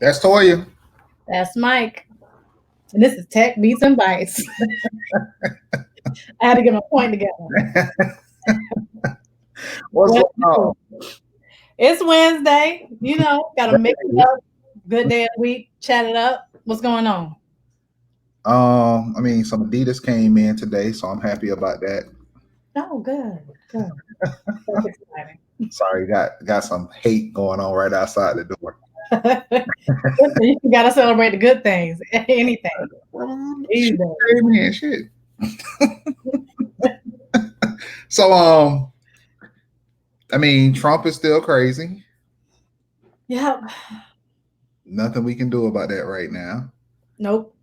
That's Toya. That's Mike. And this is Tech Beats and Bytes. I had to get my point together. What's going on? It's Wednesday. Gotta mix it up. Good day of the week. Chat it up. What's going on? Some Adidas came in today, so I'm happy about that. Oh, good. That's exciting. Sorry, got some hate going on right outside the door. You gotta celebrate the good things. Anything. Shit. So Trump is still crazy. Yep. Nothing we can do about that right now. Nope.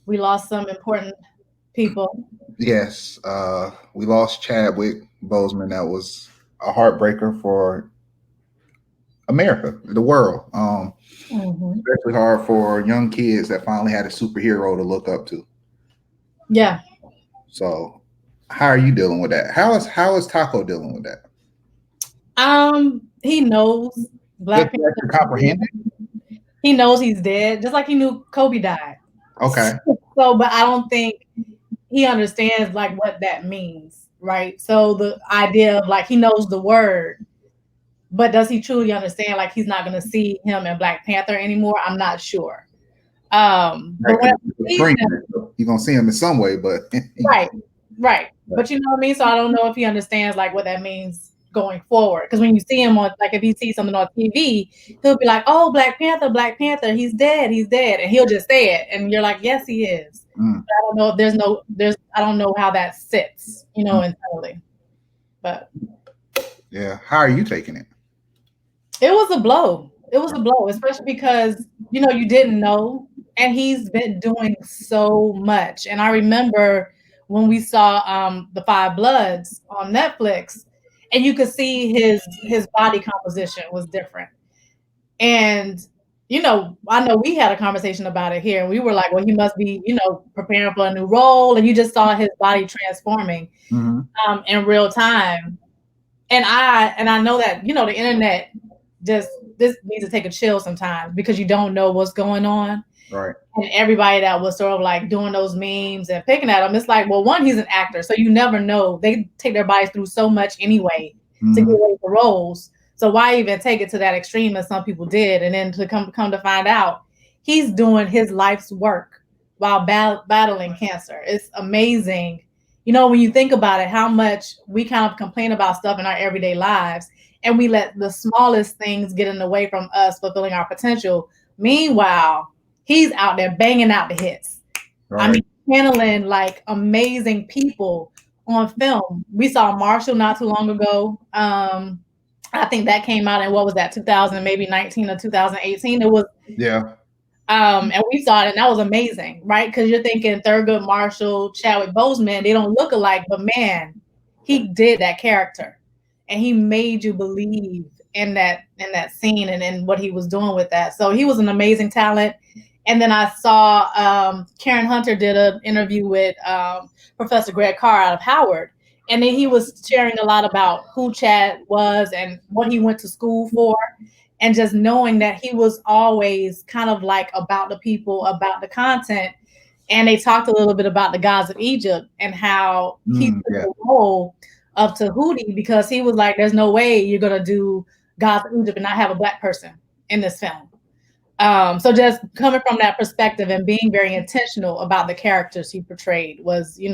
We lost some important people. Yes. We lost Chadwick Boseman. That was a heartbreaker for America, the world. Especially hard for young kids that finally had a superhero to look up to. Yeah. So how are you dealing with that? How is Taco dealing with that? He knows Black Panther comprehended. He knows he's dead, just like he knew Kobe died. Okay. So, but I don't think he understands like what that means, right? So the idea of like he knows the word, but does he truly understand like he's not going to see him in Black Panther anymore? I'm not sure. But you're gonna see him in some way, but right. But you know what I mean. So I don't know if he understands like what that means going forward. Because when you see him on, like, if he sees something on TV, he'll be like, "Oh, Black Panther, he's dead," and he'll just say it, and you're like, "Yes, he is." But I don't know if I don't know how that sits, internally. But yeah, how are you taking it? It was a blow. Especially because you didn't know, and he's been doing so much. And I remember when we saw the Five Bloods on Netflix, and you could see his body composition was different. And I know we had a conversation about it here, and we were like, well, he must be preparing for a new role, and you just saw his body transforming in real time. And I know that the internet this needs to take a chill sometimes, because you don't know what's going on. Right. And everybody that was sort of like doing those memes and picking at him, it's like, well, one, he's an actor, so you never know. They take their bodies through so much anyway to get ready for roles. So why even take it to that extreme as some people did? And then to come to find out, he's doing his life's work while battling cancer. It's amazing. When you think about it, how much we kind of complain about stuff in our everyday lives, and we let the smallest things get in the way from us fulfilling our potential. Meanwhile, he's out there banging out the hits. Right. Channeling like amazing people on film. We saw Marshall not too long ago. I think that came out in, what was that, 2019 or 2018? It was. Yeah. And we saw it, and that was amazing, right? Because you're thinking Thurgood Marshall, Chadwick Boseman, they don't look alike, but man, he did that character, and he made you believe in that scene and in what he was doing with that. So he was an amazing talent. And then I saw Karen Hunter did an interview with Professor Greg Carr out of Howard, and then he was sharing a lot about who Chad was and what he went to school for. And just knowing that he was always kind of like about the people, about the content. And they talked a little bit about the gods of Egypt and how he took the role of Tahuti, because he was like, there's no way you're going to do gods of Egypt and not have a Black person in this film. So just coming from that perspective and being very intentional about the characters he portrayed was, it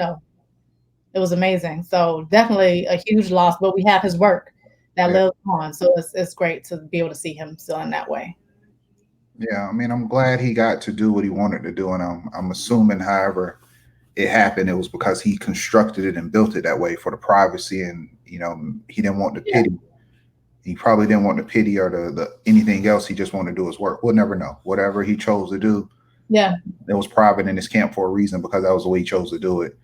was amazing. So definitely a huge loss, but we have his work that lives on. So it's great to be able to see him still in that way. Yeah, I'm glad he got to do what he wanted to do, and I'm assuming, however it happened, it was because he constructed it and built it that way for the privacy, and he didn't want the pity. He probably didn't want the pity or the anything else. He just wanted to do his work. We'll never know. Whatever he chose to do, it was private in his camp for a reason, because that was the way he chose to do it.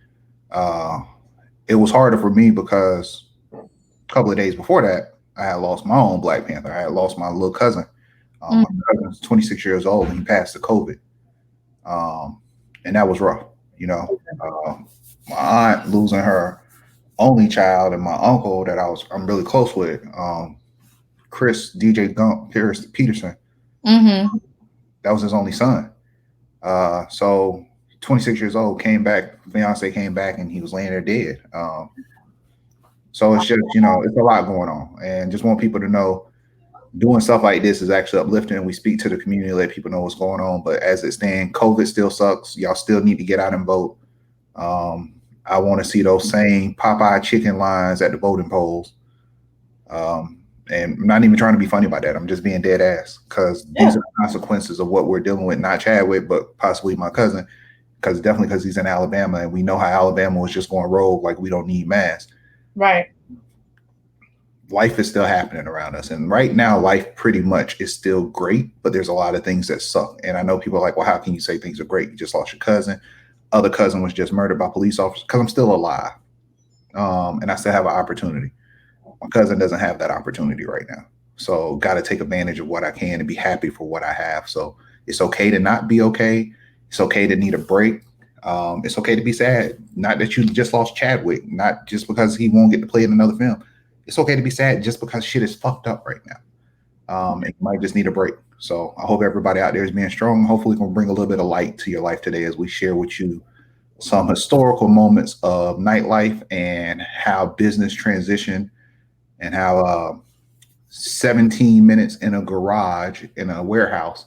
It was harder for me because a couple of days before that, I had lost my own Black Panther. I had lost my little cousin. My cousin was 26 years old, and he passed to COVID. And that was rough. My aunt losing her only child, and my uncle that I'm really close with, Chris DJ Gump Peterson. Mm-hmm. That was his only son. So 26 years old, came back, fiance came back, and he was laying there dead. So it's just, it's a lot going on, and just want people to know doing stuff like this is actually uplifting. We speak to the community, let people know what's going on. But as it stands, COVID still sucks. Y'all still need to get out and vote. I want to see those same Popeye chicken lines at the voting polls. And I'm not even trying to be funny about that. I'm just being dead ass, because these are the consequences of what we're dealing with. Not Chadwick, but possibly my cousin, because he's in Alabama, and we know how Alabama was just going rogue, like we don't need masks. Right. Life is still happening around us, and right now life pretty much is still great, but there's a lot of things that suck. And I know people are like, well, how can you say things are great? You just lost your cousin. Other cousin was just murdered by police officers. Because I'm still alive, and I still have an opportunity. My cousin doesn't have that opportunity right now, so got to take advantage of what I can and be happy for what I have. So it's okay to not be okay. It's okay to need a break. It's okay to be sad. Not that you just lost Chadwick, not just because he won't get to play in another film. It's okay to be sad just because shit is fucked up right now. And you might just need a break. So I hope everybody out there is being strong. Hopefully we can bring a little bit of light to your life today as we share with you some historical moments of nightlife and how business transitioned, and how 17 minutes in a garage in a warehouse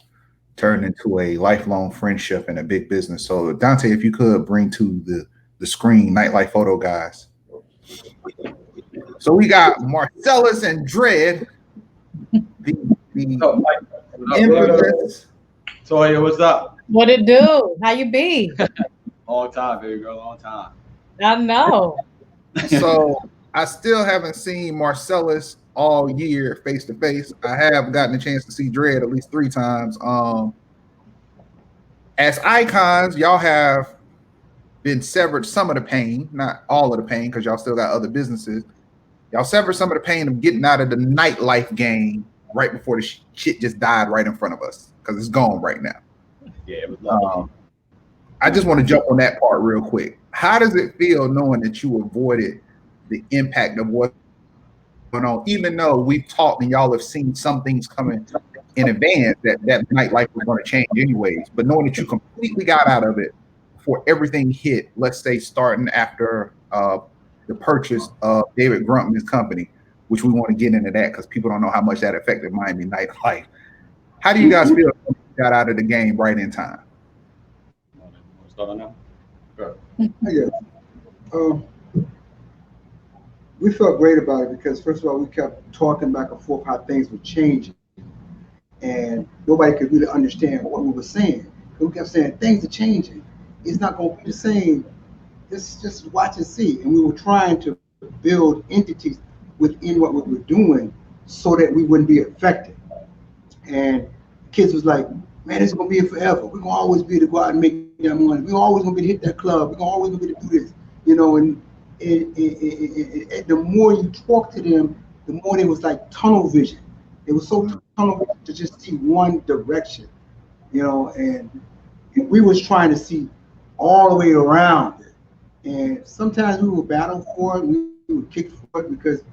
turned into a lifelong friendship and a big business. So Dante, if you could bring to the screen Nightlife photo guys. So we got Marcellus and Dread, the infamous. Toya, what's up? What it do? How you be? Long time, baby girl, long time. I know. So I still haven't seen Marcellus all year face to face. I have gotten a chance to see Dread at least 3 times. As icons, y'all have been severed some of the pain, not all of the pain, because y'all still got other businesses. Y'all severed some of the pain of getting out of the nightlife game right before the shit just died right in front of us, because it's gone right now. Yeah, it was lovely. I just want to jump on that part real quick. How does it feel knowing that you avoided the impact of what's going on, even though we've talked and y'all have seen some things coming in advance that nightlife was going to change anyways, but knowing that you completely got out of it before everything hit, let's say starting after the purchase of David Gruntman's company, which we want to get into that because people don't know how much that affected Miami nightlife. How do you guys feel when you got out of the game right in time? Want to start on that? Sure. Yeah. We felt great about it because, first of all, we kept talking back and forth how things were changing, and nobody could really understand what we were saying. We kept saying things are changing. It's not going to be the same. Just watch and see. And we were trying to build entities within what we were doing so that we wouldn't be affected. And kids was like, man, it's going to be here forever. We're going to always be able to go out and make that money. We're always going to be able to hit that club. We're always going to be able to do this. And the more you talk to them, the more it was like tunnel vision. It was so tunnel vision to just see one direction, and we was trying to see all the way around it. And sometimes we would battle for it, we would kick for it because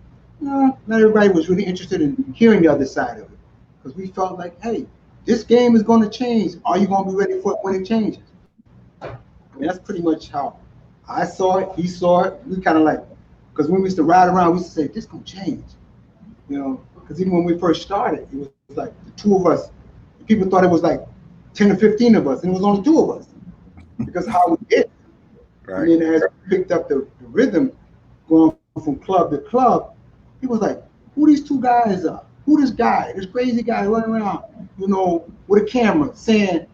not everybody was really interested in hearing the other side of it. Because we felt like, hey, this game is going to change. Are you going to be ready for it when it changes? I mean, that's pretty much how I saw it, he saw it. We kind of like, because when we used to ride around, we used to say, this going to change. Because even when we first started, it was like the 2 of us. People thought it was like 10 or 15 of us, and it was only 2 of us because of how we did. Right. And then as we picked up the rhythm, going from club to club, he was like, who these 2 guys are? Who this guy, this crazy guy running around, with a camera saying,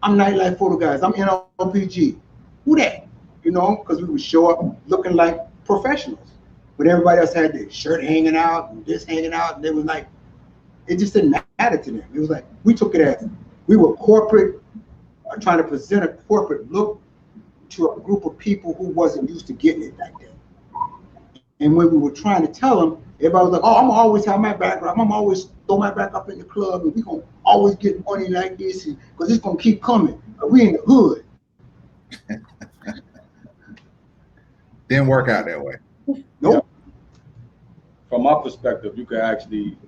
I'm Nightlife photo guys, I'm NLPG. Who that? Because we would show up looking like professionals. But everybody else had their shirt hanging out and this hanging out. And they was like, it just didn't matter to them. It was like, we took it as we were corporate, trying to present a corporate look to a group of people who wasn't used to getting it like that. And when we were trying to tell them, everybody was like, oh, I'm gonna always have my back up. I'm gonna always throw my back up in the club, and we're gonna always get money like this because it's gonna keep coming. But we in the hood. Didn't work out that way. Nope. From my perspective, you could actually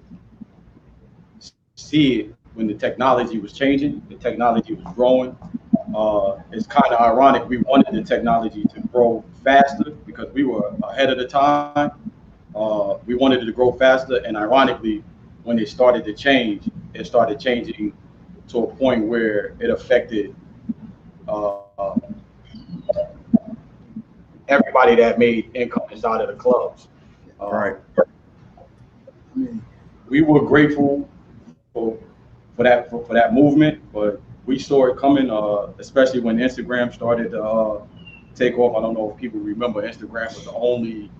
see it when the technology was changing, the technology was growing. It's kind of ironic. We wanted the technology to grow faster because we were ahead of the time. We wanted it to grow faster, and ironically, when it started to change, it started changing to a point where it affected everybody that made income inside of the clubs. Right. I mean, We were grateful for that movement, but we saw it coming, especially when Instagram started to take off. I don't know if people remember, Instagram was the only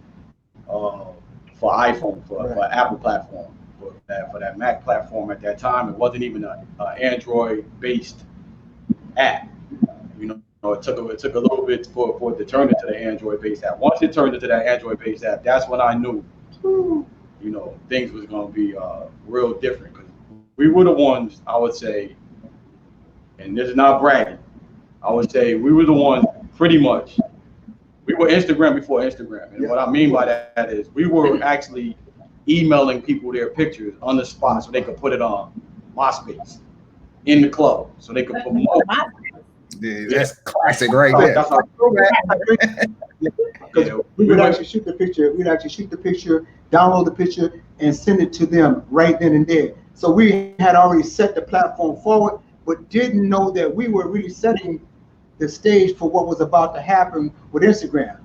for iPhone, for Apple platform, for that Mac platform at that time. It wasn't even an Android-based app. You know, it took a little bit for it to turn into the Android-based app. Once it turned into that Android-based app, that's when I knew, you know, things was gonna be real different. Because we were the ones, I would say, and this is not bragging, I would say we were the ones pretty much. We were Instagram before Instagram, and what I mean by that is we were actually emailing people their pictures on the spot so they could put it on MySpace in the club, so they could promote. Yeah, that's classic right there. That's how, we would actually shoot the picture. We'd actually shoot the picture, download the picture, and send it to them right then and there. So we had already set the platform forward, but didn't know that we were really setting the stage for what was about to happen with Instagram.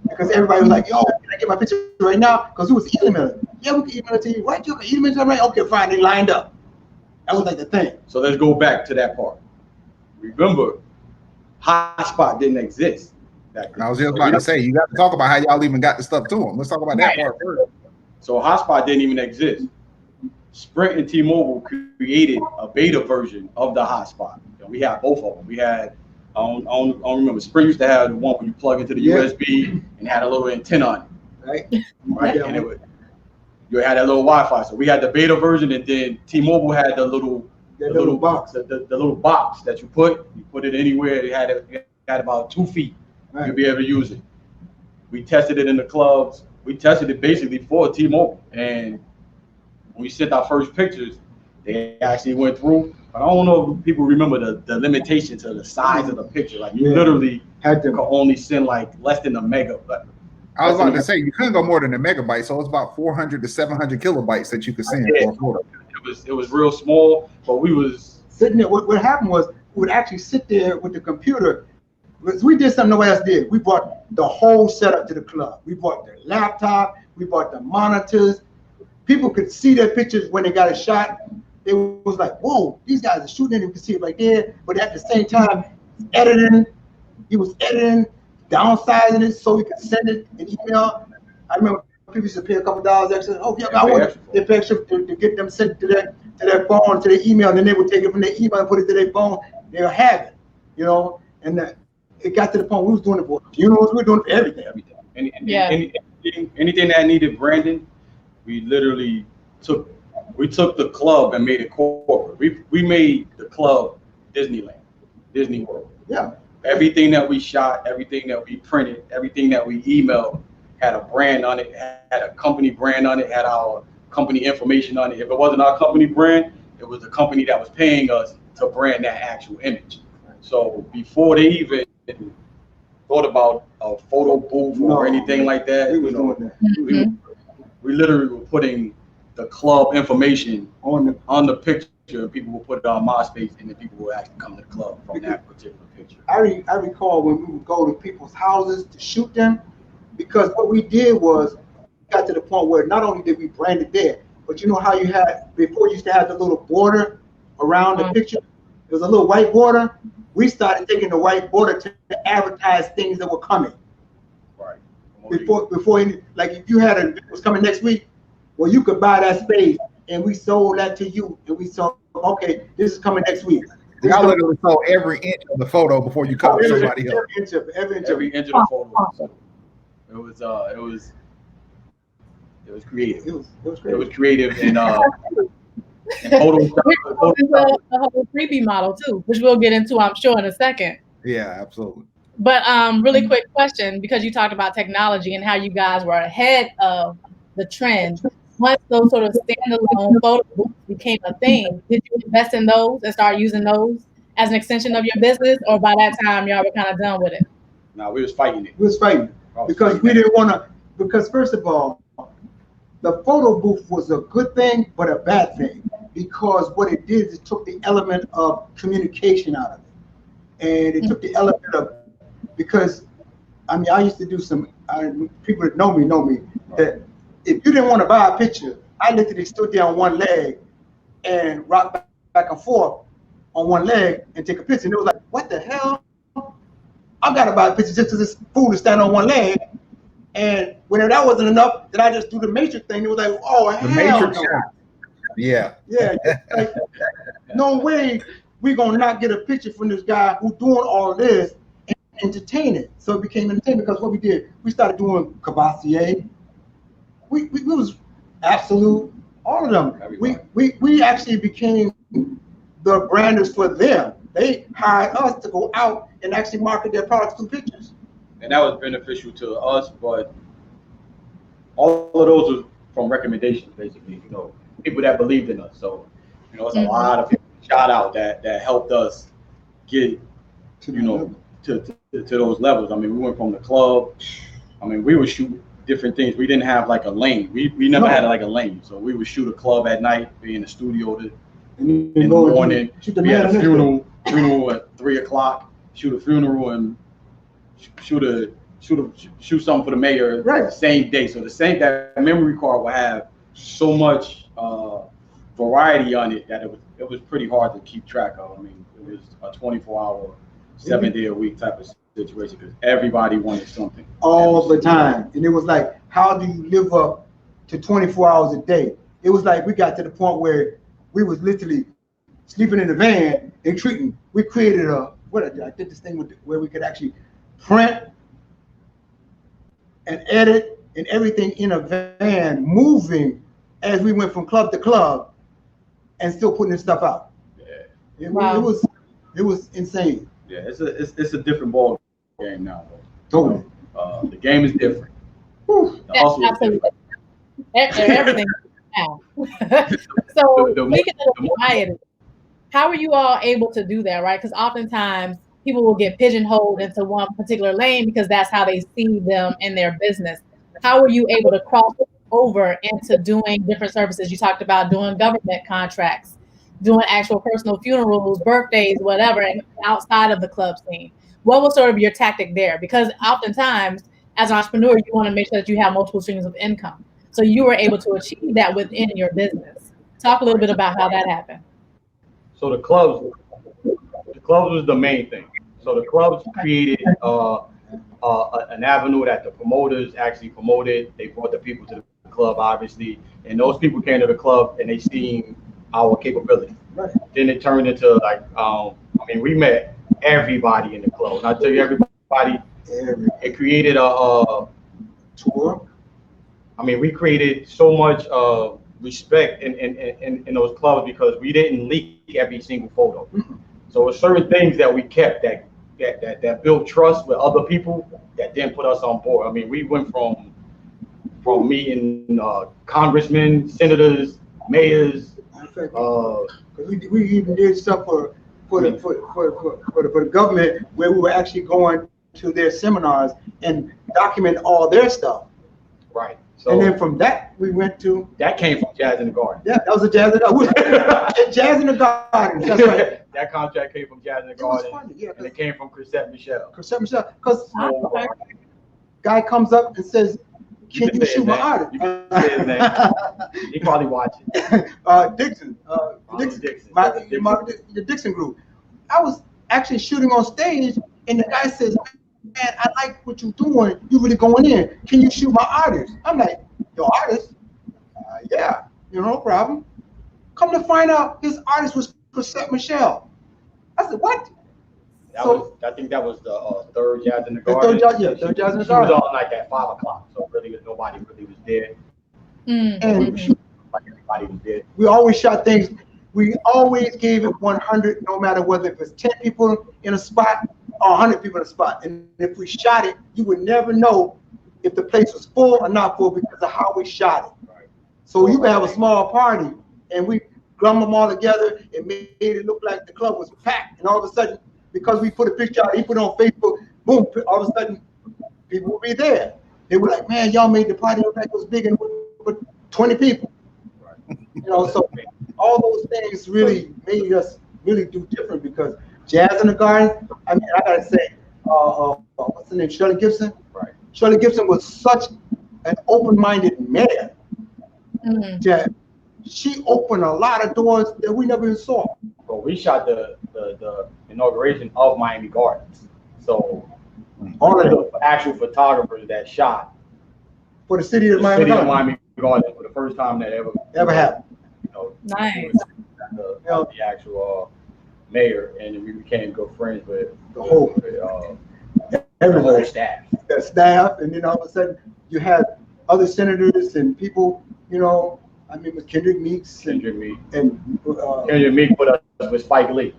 Because everybody was like, yo, can I get my picture right now? Because it was emailing. Yeah, we can email it to you. Right? You can email it right? Okay, fine. They lined up. That was like the thing. So let's go back to that part. Remember, Hotspot didn't exist. I was just about to say, you got to talk about how y'all even got the stuff to them. Let's talk about that part first. So Hotspot didn't even exist. Sprint and T-Mobile created a beta version of the Hotspot. We had both of them. We had, I don't remember, Sprint used to have the one where you plug into the USB and had a little antenna on it. Right? And it would, you had that little Wi-Fi. So we had the beta version, and then T-Mobile had the little box, the little box that you put it anywhere. It had about 2 feet. Right. You'll be able to use it. We tested it in the clubs. We tested it basically for T-Mobile, and when we sent our first pictures, they actually went through. But I don't know if people remember the limitation to the size of the picture. Like you literally could only send like less than a mega. I was about to say you couldn't go more than a megabyte, so it's about 400 to 700 kilobytes that you could send for a photo. It was real small, but we was sitting there. What happened was we would actually sit there with the computer. We did something nobody else did. We brought the whole setup to the club. We brought the laptop. We brought the monitors. People could see their pictures when they got a shot. It was like, whoa, these guys are shooting it. You can see it right there. But at the same time, he was editing, downsizing it so we could send it an email. I remember people used to pay a couple $dollars extra. Oh, yeah, I want to pay extra to get them sent to their phone, to their email, and then they would take it from their email and put it to their phone. They'll have it, you know. And it got to the point we was doing it for funerals. We were doing it for everything. Anything that needed branding, we literally took the club and made it corporate. We made the club Disneyland, Disney World. Yeah. Everything that we shot, everything that we printed, everything that we emailed had a brand on it, had a company brand on it, had our company information on it. If it wasn't our company brand, it was the company that was paying us to brand that actual image. So before they even thought about a photo booth or anything like that, we literally were putting the club information on the picture, and people will put it on MySpace, and then people will actually come to the club from that particular picture. I recall when we would go to people's houses to shoot them, because what we did was got to the point where not only did we brand it there, but you know how you had before, you used to have the little border around the picture. There was a little white border. We started taking the white border to advertise things that were coming. Right. Before any, like if you had it was coming next week, well, you could buy that space, and we sold that to you, and we sold, okay, this is coming next week. Y'all literally sold every inch of the photo before you cover somebody else. Every inch of the photo. It was creative. It was creative, and Photoshop. The whole Freebie model too, which we'll get into, I'm sure, in a second. Yeah, absolutely. But really quick question, because you talked about technology and how you guys were ahead of the trend. once those sort of standalone photo booths became a thing, did you invest in those and start using those as an extension of your business, or by that time y'all were kind of done with it? No, we was fighting it. We was fighting because we didn't want to. Because first of all, the photo booth was a good thing, but a bad thing, because what it did is it took the element of communication out of it, and it took the element of, because I mean, I used to do some. People that know me that if you didn't want to buy a picture, I literally stood there on one leg and rocked back and forth on one leg and take a picture. And it was like, what the hell? I gotta buy a picture just because this fool is standing on one leg. And when that wasn't enough, then I just do the Matrix thing. It was like, oh hell, The Matrix no. shot. Yeah. Yeah, like, no way we gonna not get a picture from this guy who's doing all this and entertain it. So it became entertainment, because what we did, we started doing Cavassier. We was Absolute, all of them. We actually became the branders for them. They hired us to go out and actually market their products through pictures. And that was beneficial to us, but all of those was from recommendations, basically, you know, people that believed in us. So, you know, it's a lot of people, shout out, that helped us get, you know, to those levels. I mean, we went from the club. I mean, we would shoot different things. We didn't have like a lane. We never had like a lane. So we would shoot a club at night, be in the studio in the morning. We had a funeral at 3 o'clock. Shoot a funeral and shoot something for the mayor the same day. So that memory card will have so much variety on it that it was pretty hard to keep track of. I mean, it was a 24-hour, 7-day-a-week type of situation, because everybody wanted something all the time. And it was like, how do you live up to 24 hours a day? It was like we got to the point where we was literally sleeping in the van and treating. We created I did this thing where we could actually print and edit and everything in a van, moving as we went from club to club and still putting this stuff out. Yeah. It was insane. Yeah, it's a different ball game now, though. Totally. The game is different. The hustle is different. Everything now. So speaking of variety, how are you all able to do that, right? Because oftentimes people will get pigeonholed into one particular lane because that's how they see them in their business. How are you able to cross over into doing different services? You talked about doing government contracts, doing actual personal funerals, birthdays, whatever, and outside of the club scene. What was sort of your tactic there? Because oftentimes, as an entrepreneur, you want to make sure that you have multiple streams of income. So you were able to achieve that within your business. Talk a little bit about how that happened. So the clubs was the main thing. So the clubs created an avenue that the promoters actually promoted. They brought the people to the club, obviously, and those people came to the club and they seen our capability. Right. Then it turned into like, we met everybody in the club. And I tell you, everybody, it created a tour. We created so much respect in those clubs because we didn't leak every single photo. Mm-hmm. So it's certain things that we kept that built trust with other people that didn't put us on board. We went from meeting congressmen, senators, mayors. We even did stuff for the government where we were actually going to their seminars and document all their stuff. Right. So, and then from that we went to that came from Jazz in the Garden. Yeah, that was a Jazz in the Garden. Jazz in the Garden. That's right. That contract came from Jazz in the Garden. It was funny, yeah, and it came from Chrisette Michelle. Because guy comes up and says, "Can you shoot my artist?" He probably watching. Dixon. The Dixon group. I was actually shooting on stage, and the guy says, "Man, I like what you're doing. You really going in. Can you shoot my artist?" I'm like, "Your artist?" Yeah, no problem. Come to find out, his artist was Chrisette Michelle. I said, "What?" I think that was the third Jazz in the Garden. Third Jazz in the Garden. She was on like at 5 o'clock, so really nobody really was there. Mm-hmm. And like everybody was there. We always shot things. We always gave it 100, no matter whether it was 10 people in a spot or 100 people in a spot. And if we shot it, you would never know if the place was full or not full because of how we shot it. Right. So you can have a small party, and we glum them all together and made it look like the club was packed. And all of a sudden, because we put a picture out, he put it on Facebook, boom, all of a sudden, people will be there. They were like, man, y'all made the party look like it was big and with 20 people. You know, so all those things really made us really do different, because Jazz in the Garden, I mean, I gotta say, what's the name, Shirley Gibson? Right. Shirley Gibson was such an open-minded mayor. That she opened a lot of doors that we never even saw. But we shot the inauguration of Miami Gardens. So all of the actual photographers that shot for the city of Miami Gardens for the first time that ever happened. You know, Nice. The actual mayor, and we became good friends with the whole everyone, staff. The staff, and then all of a sudden you had other senators and people. You know, I mean, with Kendrick Meeks Kendrick Meeks put us with Spike Lee.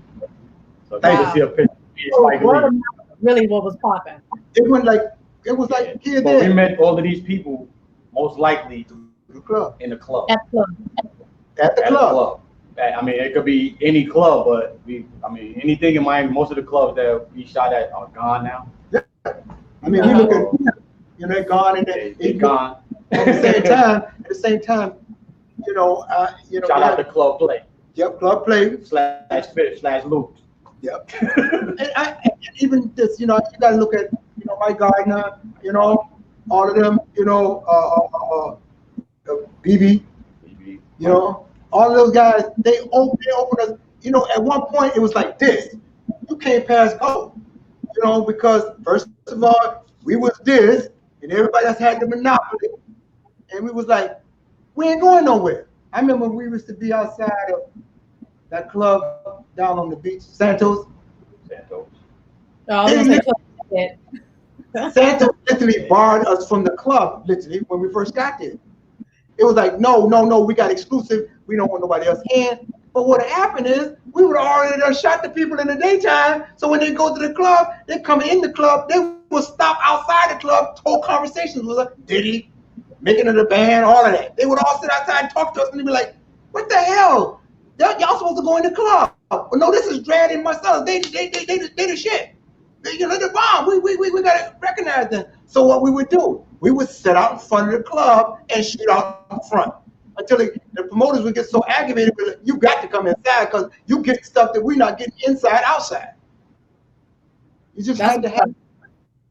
So you can see a picture of Spike Lee. Really, what was popping? It was like here. But we met all of these people most likely the club. In the club. At the club. I mean, it could be any club, but anything in Miami. Most of the clubs that we shot at are gone now. Yeah. I mean, we look at, they're gone, and they're gone. At the same time, shout out to Club Play. Yep, Club Play / Loops. Yep. and even this, you got to look at, Mike Gardner, all of them, BB, all of those guys. They opened us. At one point it was like this. You can't pass go. Because first of all, we was this, and everybody else had the monopoly. And we was like, we ain't going nowhere. I remember we used to be outside of that club down on the beach, Santos. Santos literally barred us from the club, literally, when we first got there. It was like, no, we got exclusive. We don't want nobody else in. But what happened is, we would already done shot the people in the daytime. So when they go to the club, they come in the club, they will stop outside the club, hold conversations with us. Diddy, making it a band, all of that. They would all sit outside and talk to us, and they'd be like, what the hell? Y'all supposed to go in the club. Well, no, this is Dredd and Marcellus. They the shit. They're the bomb. We gotta recognize them. So what we would do, we would sit out in front of the club and shoot out in front. Until the promoters would get so aggravated with it, you got to come inside because you get stuff that we're not getting inside, outside. You just had to have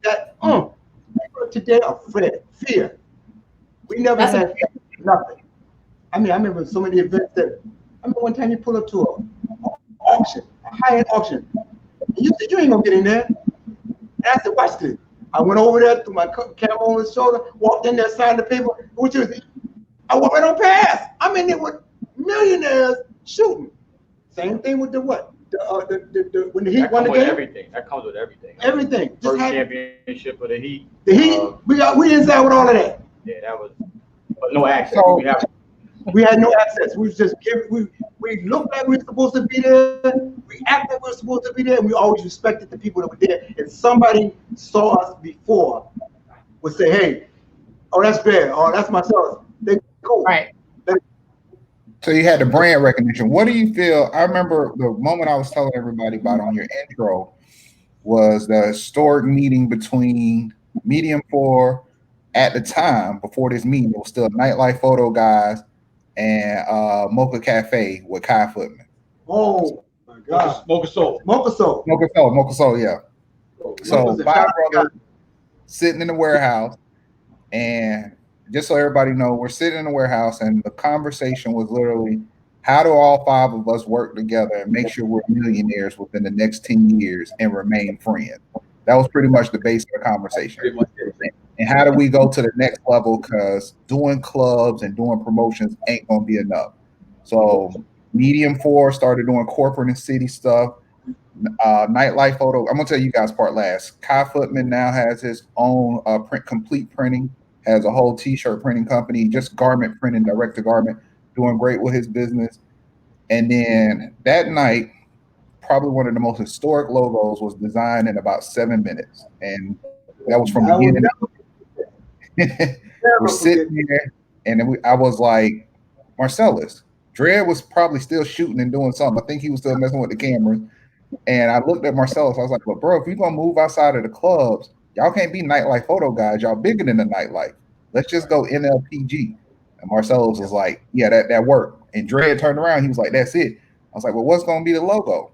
that. Today are fear. We never had nothing. I mean, I remember so many events that. I remember one time you pull up to an auction, a high-end auction. And you said, you ain't gonna get in there. And I said, watch this. I went over there, threw my camera on his shoulder, walked in there, signed the paper, which was, I went right on past. I'm in there with millionaires shooting. Same thing with the what? When the Heat won the game? Everything. That comes with everything. Everything. First championship of the Heat. The Heat, we inside with all of that. Yeah, that was, but no access. We had no access. We just we looked like we were supposed to be there. We acted like we were supposed to be there. And we always respected the people that were there. And somebody saw us before would say, "Hey, oh that's Bear. Oh that's Marcellus. They cool." Right. So you had the brand recognition. What do you feel? I remember the moment I was telling everybody about on your intro was the historic meeting between Medium 4 at the time before this meeting. It was still Nightlife photo guys and Mocha Cafe with Kai Footman. Oh my God. Mocha Soul, yeah. So 5 brothers sitting in the warehouse, and just so everybody know, we're sitting in the warehouse, and the conversation was literally, how do all 5 of us work together and make sure we're millionaires within the next 10 years and remain friends? That was pretty much the base of the conversation. And how do we go to the next level? Because doing clubs and doing promotions ain't going to be enough. So Medium 4 started doing corporate and city stuff. Nightlife photo. I'm going to tell you guys part last. Kai Footman now has his own complete printing, has a whole t-shirt printing company, just garment printing, direct to garment, doing great with his business. And then that night, probably one of the most historic logos was designed in about 7 minutes. And that was from beginning. We're sitting there, and then I was like, Marcellus. Dredd was probably still shooting and doing something. I think he was still messing with the cameras. And I looked at Marcellus. I was like, "But bro, if you're gonna move outside of the clubs, y'all can't be nightlife photo guys. Y'all bigger than the nightlife. Let's just go NLPG." And Marcellus was like, "Yeah, that worked." And Dredd turned around. He was like, "That's it." I was like, "Well, what's gonna be the logo?"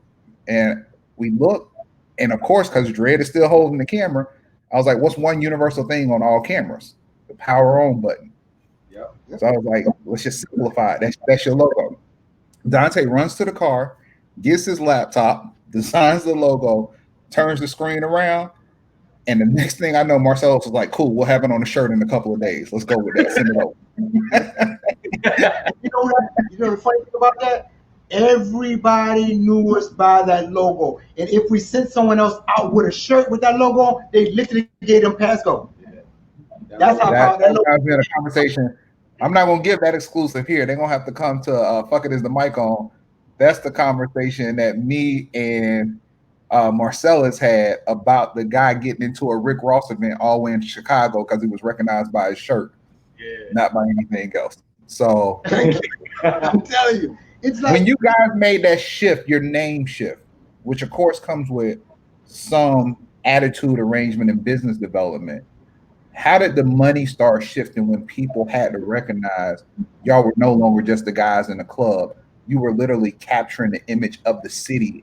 And we looked, and of course, because Dredd is still holding the camera, I was like, "What's one universal thing on all cameras? The power on button." Yep. So I was like, "Let's just simplify it. That's your logo." Dante runs to the car, gets his laptop, designs the logo, turns the screen around, and the next thing I know, Marcellus was like, "Cool, we'll have it on a shirt in a couple of days. Let's go with that. Send it over." You know the funny thing about that? Everybody knew us by that logo. And if we sent someone else out with a shirt with that logo on, they literally gave them pass go. That's how that that logo. has been a conversation. I'm not gonna give that exclusive here. They're gonna have to come to fuck it, is the mic on. That's the conversation that me and Marcellus had about the guy getting into a Rick Ross event all the way in Chicago because he was recognized by his shirt, not by anything else. So I'm telling you, it's like when you guys made that shift, your name shift, which of course comes with some attitude arrangement and business development. How did the money start shifting when people had to recognize y'all were no longer just the guys in the club? You were literally capturing the image of the city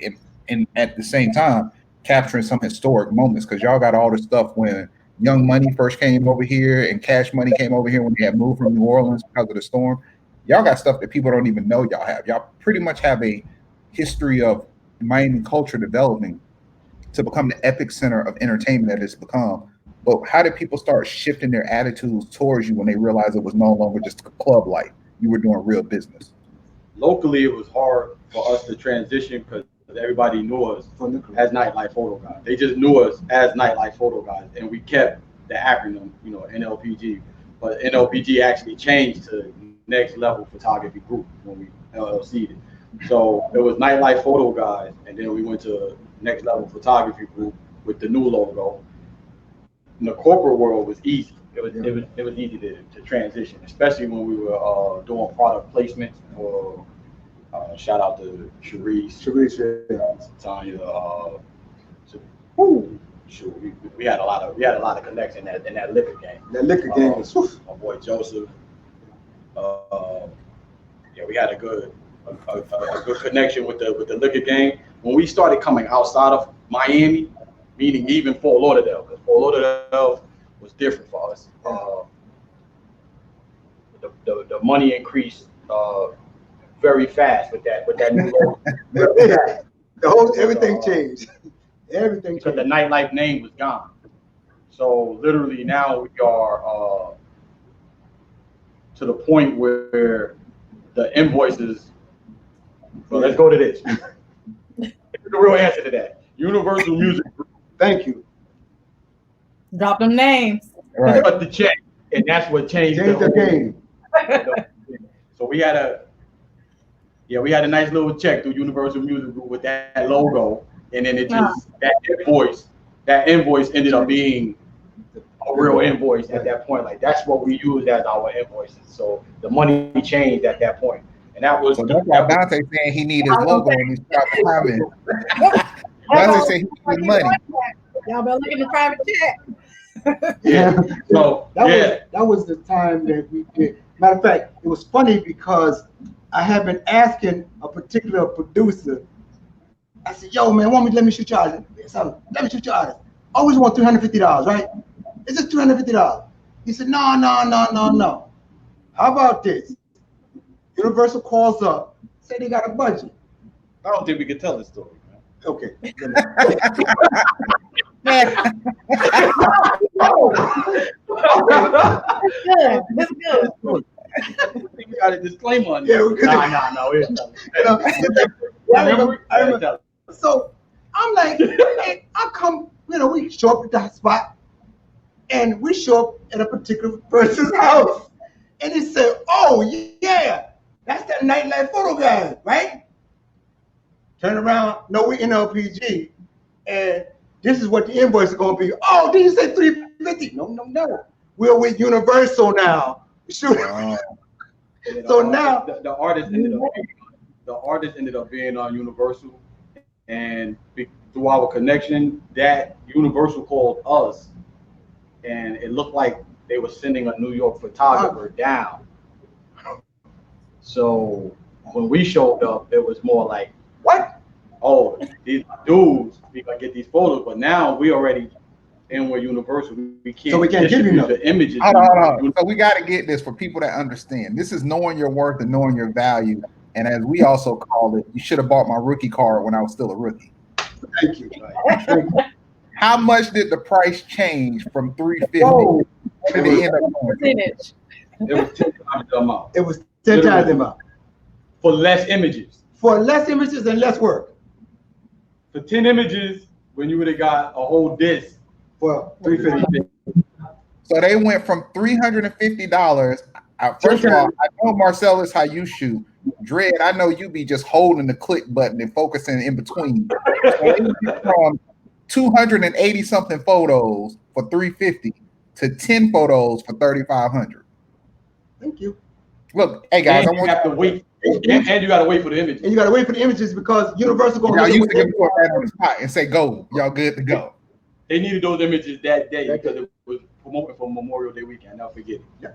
and at the same time capturing some historic moments, because y'all got all the stuff when Young Money first came over here and Cash Money came over here when they had moved from New Orleans because of the storm. Y'all got stuff that people don't even know y'all have. Y'all pretty much have a history of Miami culture developing to become the epic center of entertainment that it's become. But how did people start shifting their attitudes towards you when they realized it was no longer just a club life? You were doing real business. Locally, it was hard for us to transition because everybody knew us as Nightlife Photo Guys. They just knew us as Nightlife Photo Guys, and we kept the acronym, NLPG. But NLPG actually changed to Next Level Photography Group when we LLC'd it. So it was Nightlife Photo Guys, and then we went to Next Level Photography Group with the new logo. In the corporate world was easy. It was easy to transition, especially when we were doing product placements. Or shout out to Sharice, Tanya. Shoot, we had a lot of connects in that liquor game. That liquor game was my boy Joseph. We had a good connection with the liquor game. When we started coming outside of Miami, meaning even Fort Lauderdale, because Fort Lauderdale was different for us. The money increased very fast with that new logo. Everything changed. Everything because changed. the Nightlife name was gone. So literally now we are to the point where the invoices. Well, let's go to this. The real answer to that. Universal Music Group. Thank you. Drop them names. Right. Cut the check, and that's what changed the game. So we had a nice little check through Universal Music Group with that logo, and then it just that invoice ended up being a real invoice at that point. Like that's what we used as our invoices. So the money changed at that point, and that was. So that's why Dante saying he need his logo in his private comments. Dante said he need money. Y'all better look in the private chat. Yeah. So that was the time that we did. Matter of fact, it was funny because I had been asking a particular producer. I said, "Yo, man, let me shoot your artist. Let me shoot your artist. Always want $350, right? Is it $350?" He said, No. How about this? Universal calls up, say they got a budget. I don't think we can tell this story, man. Okay. That's good. We got a disclaimer on Yeah, no. I remember. So I'm like, hey, I come, we show up at the spot, and we show up at a particular person's house, and he said, "Oh yeah, that's that Nightlife Photo guy, right?" Turn around, no, we NLPG, and this is what the invoice is going to be. "Oh, did you say $350? No. We're with Universal now." Shoot. Wow. So now the artist ended up being on Universal, and through our connection, that Universal called us, and it looked like they were sending a New York photographer down. So when we showed up, it was more like, what? Oh, these dudes, we gotta get these photos. But now we already in with Universal. We can't. So we can't give you the images. Hold on. So we got to get this for people that understand. This is knowing your worth and knowing your value. And as we also call it, you should have bought my rookie card when I was still a rookie. Thank you. How much did the price change from $350? Whoa. What did it end up going Percentage. It was 10 times the amount. It was 10 times the amount. For less images. For less images and less work. For 10 images, when you would have got a whole disc. For $350. So they went from $350. First of all, I know Marcellus how you shoot. Dread, I know you be just holding the click button and focusing in between. So they went from 280 something photos for $350 to 10 photos for $3,500. Thank you. Look, hey guys, and you have to wait. And you got to wait for the images. And you got to wait for the images because Universal going to used to get right on the spot and say, go, y'all good to go. They needed those images that day because it was promoted for Memorial Day weekend. I'll forget it. Yeah.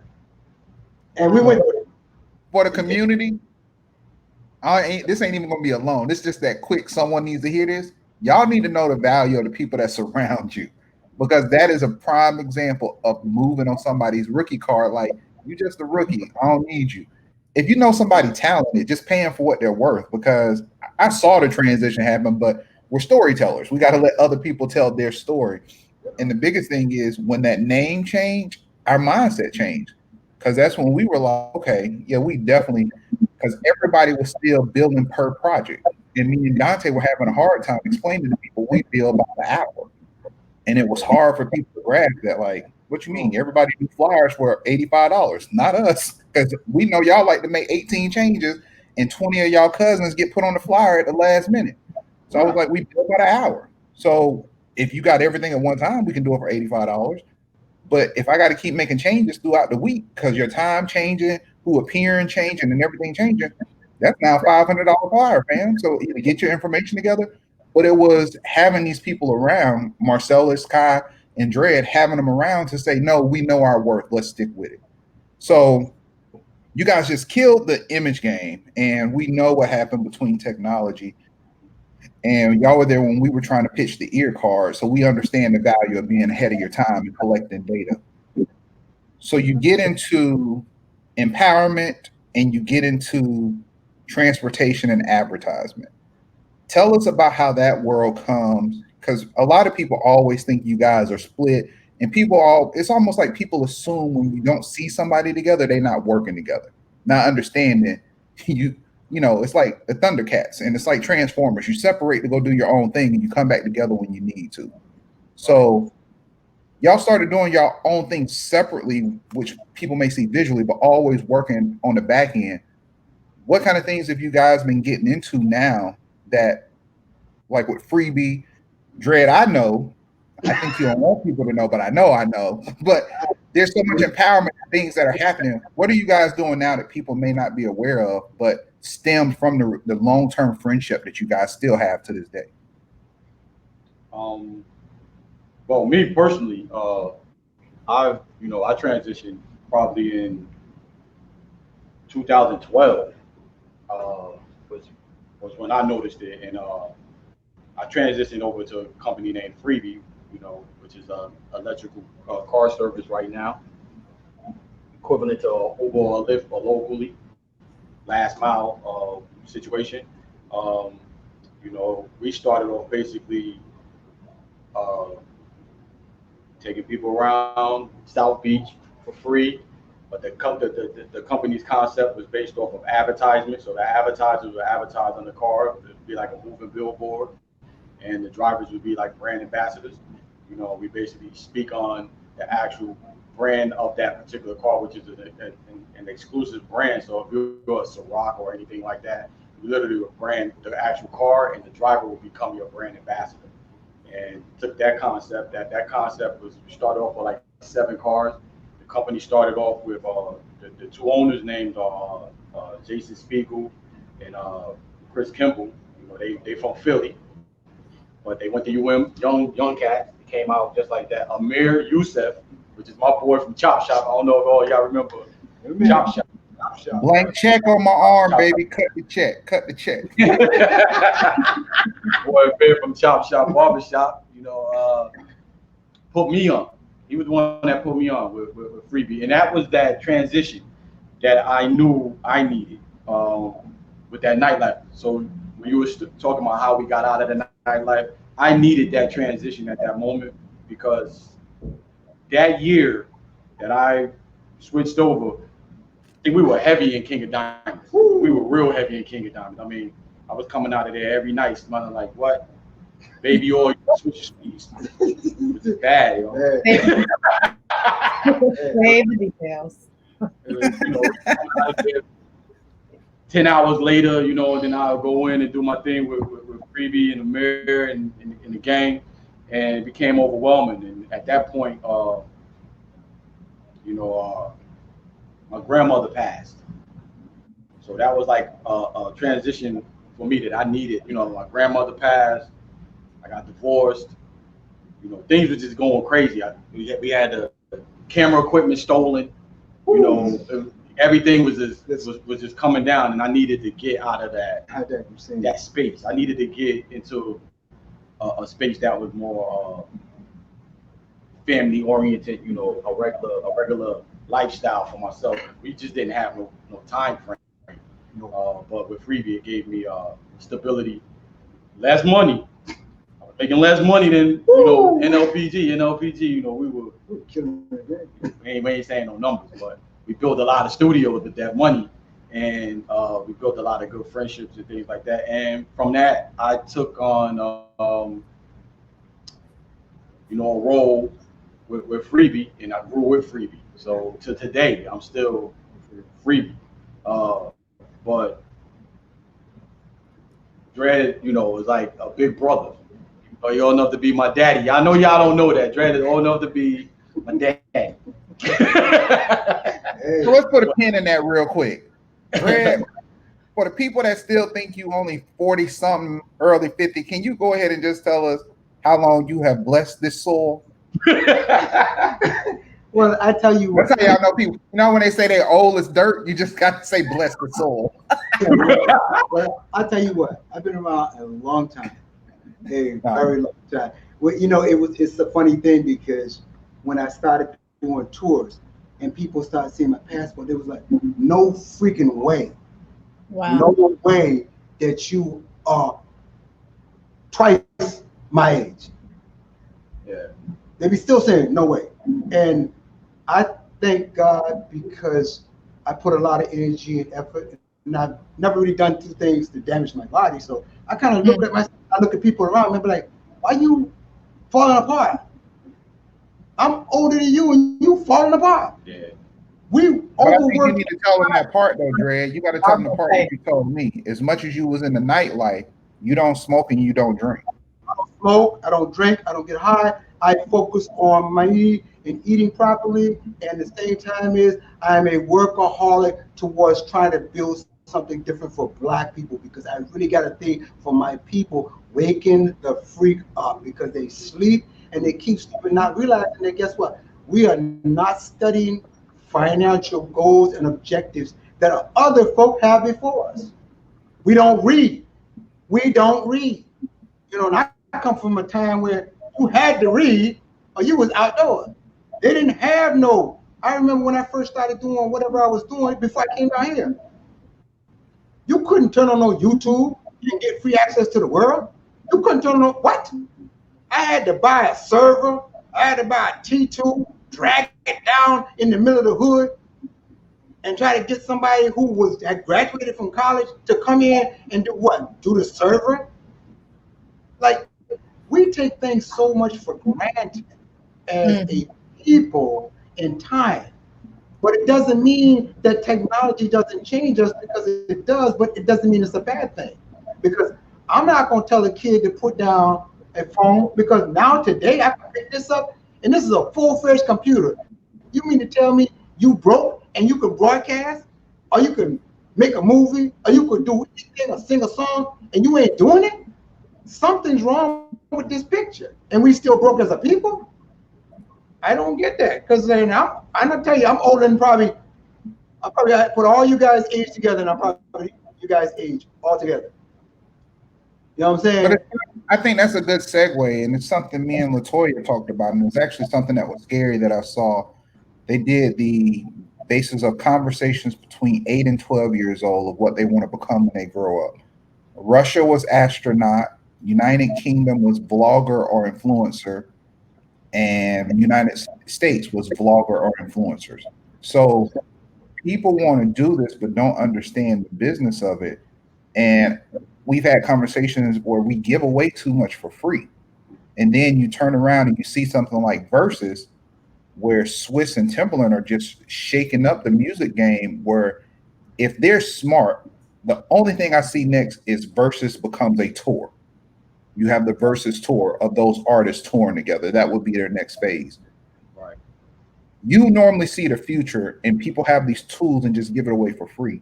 And we went for the community. This ain't even gonna be alone. This is just that quick. Someone needs to hear this. Y'all need to know the value of the people that surround you, because that is a prime example of moving on somebody's rookie card. Like, you just a rookie. I don't need you. If you know somebody talented, just pay them for what they're worth. Because I saw the transition happen, but we're storytellers. We got to let other people tell their story. And the biggest thing is when that name changed, our mindset changed. Because that's when we were like, okay, yeah, we definitely, because everybody was still building per project. And me and Dante were having a hard time explaining to people we bill by the hour. And it was hard for people to grasp that, like, what you mean? Everybody do flyers for $85, not us. Because we know y'all like to make 18 changes and 20 of y'all cousins get put on the flyer at the last minute. So I was like, we bill by the hour. So if you got everything at one time, we can do it for $85. But if I got to keep making changes throughout the week because your time changing, who appearing changing, and everything changing, that's now $500 flyer, fam. So either get your information together, but it was having these people around, Marcellus, Kai, and Dread, having them around to say, no, we know our worth. Let's stick with it. So you guys just killed the image game, and we know what happened between technology. And y'all were there when we were trying to pitch the ear card, so we understand the value of being ahead of your time and collecting data. So you get into empowerment and you get into transportation and advertisement. Tell us about how that world comes, because a lot of people always think you guys are split, and it's almost like people assume when you don't see somebody together, they're not working together, not understanding you know, it's like the Thundercats and it's like Transformers. You separate to go do your own thing and you come back together when you need to. So y'all started doing your own thing separately, which people may see visually, but always working on the back end. What kind of things have you guys been getting into now that, like with Freebie, Dread, I know, I think you don't want people to know, but I know, but there's so much empowerment things that are happening. What are you guys doing now that people may not be aware of, but stemmed from the long-term friendship that you guys still have to this day? Well, me personally, I transitioned probably in 2012. Was when I noticed it, and I transitioned over to a company named Freebie, which is a electrical car service right now, equivalent to Uber or Lyft or locally, last mile situation. We started off basically taking people around South Beach for free, but the company's concept was based off of advertisement. So the advertisers would advertise on the car. It would be like a moving billboard, and the drivers would be like brand ambassadors. We basically speak on the actual brand of that particular car, which is an exclusive brand. So if you're a Ciroc or anything like that, you literally would brand the actual car, and the driver will become your brand ambassador. And took that concept. That concept was, we started off with like 7 cars. The company started off with the two owners named Jason Spiegel and Chris Kimball. You know, they from Philly, but they went to young cats. They came out just like that. Amir Youssef, which is my boy from Chop Shop. I don't know if all y'all remember Chop Shop. Blank check on my arm, baby. Cut the check. Cut the check. Boy, Bear from Chop Shop Barbershop, you know, put me on. He was the one that put me on with Freebie, and that was that transition that I knew I needed with that nightlife. So when you were talking about how we got out of the nightlife, I needed that transition at that moment, because that year that I switched over, I think we were heavy in King of Diamonds. We were real heavy in King of Diamonds. I mean, I was coming out of there every night smelling like what? Baby oil, switch speeds. Which is bad, you know. Save the details. You know, 10 hours later, you know, then I'll go in and do my thing with Freebie and Amir and the gang, and it became overwhelming. And at that point, you know, my grandmother passed. So that was like a transition for me that I needed. You know, my grandmother passed, I got divorced, you know, things were just going crazy. We had the camera equipment stolen, you know, everything was just coming down, and I needed to get out of that space. I needed to get into a space that was more family oriented, you know, a regular lifestyle for myself. We just didn't have no time frame. But with Freebie, it gave me stability, less money. I was making less money than, you know, NLPG. You know, we were killing it. We ain't saying no numbers, but we built a lot of studios with that money, and we built a lot of good friendships and things like that. And from that, I took on, you know, a role with Freebie, and I grew with Freebie. So to today, I'm still Freebie. But Dread, you know, is like a big brother. You're old enough to be my daddy. I know y'all don't know that. Dread is old enough to be my daddy. So let's put a pin in that real quick. Dread, for the people that still think you only 40-something, early 50, can you go ahead and just tell us how long you have blessed this soul? Well, I tell you what. That's how y'all know people. You know, when they say they're old as dirt, you just got to say bless the soul. Well, I tell you what. I've been around a long time, a very long time. Well, you know, it's a funny thing, because when I started doing tours and people started seeing my passport, it was like, no freaking way. Wow. No way that you are twice my age. Yeah. They be still saying no way. And I thank God, because I put a lot of energy and effort, and I've never really done two things to damage my body. So I kind of look at myself, I look at people around me and be like, why you falling apart? I'm older than you and you falling apart. Yeah. We I think you overwork. need to tell them that part though, Dred. You got to tell them the part that you told me. As much as you was in the nightlife, you don't smoke and you don't drink. I don't smoke, I don't drink, I don't get high. I focus on my eating and eating properly, and at the same time is I'm a workaholic towards trying to build something different for Black people, because I really got to think for my people, waking the freak up, because they sleep and they keep sleeping, not realizing that guess what? We are not studying financial goals and objectives that other folk have before us. We don't read. We don't read. You know, and I come from a time where you had to read or you was outdoors. They didn't have no. I remember when I first started doing whatever I was doing before I came down here. You couldn't turn on no YouTube and get free access to the world. You couldn't turn on what? I had to buy a server. I had to buy a T2, drag it down in the middle of the hood, and try to get somebody who had graduated from college to come in and do what? Do the server? Like, we take things so much for granted as a people in time. But it doesn't mean that technology doesn't change us, because it does, but it doesn't mean it's a bad thing. Because I'm not going to tell a kid to put down a phone, because now today I can pick this up, and this is a full-fledged computer. You mean to tell me you broke and you could broadcast, or you could make a movie, or you could do anything or sing a song, and you ain't doing it? Something's wrong with this picture, and we still broke as a people. I don't get that, because then I'm gonna tell you, I'm older than probably. I probably put all you guys' age together, and I'm probably you guys' age all together. You know what I'm saying? But I think that's a good segue, and it's something me and LaToya talked about, and it's actually something that was scary that I saw. They did the basis of conversations between 8 and 12 years old of what they want to become when they grow up. Russia was astronaut, United Kingdom was vlogger or influencer, and United States was vlogger or influencers. So people want to do this but don't understand the business of it. And we've had conversations where we give away too much for free. And then you turn around and you see something like Versus, where Swiss and Timbaland are just shaking up the music game, where if they're smart, the only thing I see next is Versus becomes a tour. You have the Versus tour of those artists touring together. That would be their next phase. Right. You normally see the future and people have these tools and just give it away for free.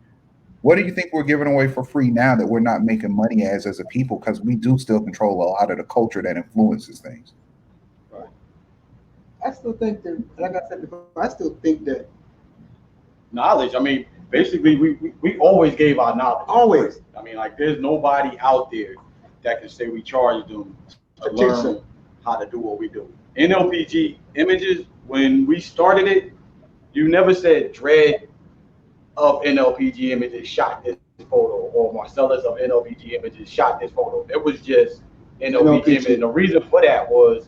What do you think we're giving away for free now that we're not making money as a people? Because we do still control a lot of the culture that influences things. Right. I still think that, like I said before, I still think that Knowledge. I mean, basically, we always gave our knowledge. always. I mean, like, there's nobody out there that can say we charge them to learn how to do what we do. NLPG images, when we started it, you never said Dread of NLPG images shot this photo, or Marcellus of NLPG images shot this photo. It was just NLPG image. And the reason for that was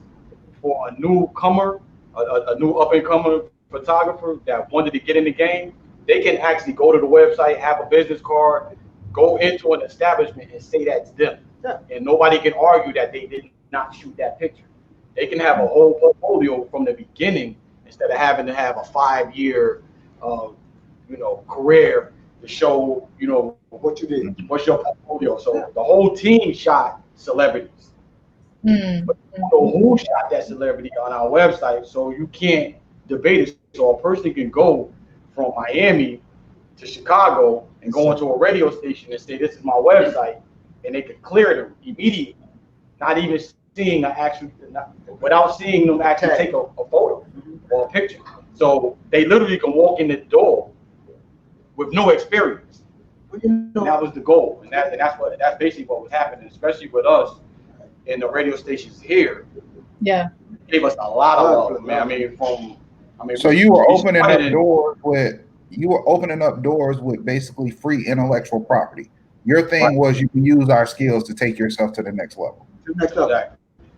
for a newcomer, a new up-and-comer photographer that wanted to get in the game, they can actually go to the website, have a business card, go into an establishment and say that's them. Yeah. And nobody can argue that they did not shoot that picture. They can have a whole portfolio from the beginning instead of having to have a 5-year career to show, What you did. what's your portfolio. So the whole team shot celebrities. But you know who shot that celebrity on our website, so you can't debate it. So a person can go from Miami to Chicago and go into a radio station and say, this is my website, and they can clear them immediately, not even seeing without seeing them actually take a photo or a picture. So they literally can walk in the door with no experience. And that was the goal, and that's basically what was happening, especially with us in the radio stations here. Yeah, It gave us a lot of love, man. So you were opening up doors with basically free intellectual property. Your thing was you can use our skills to take yourself to the next level. Exactly.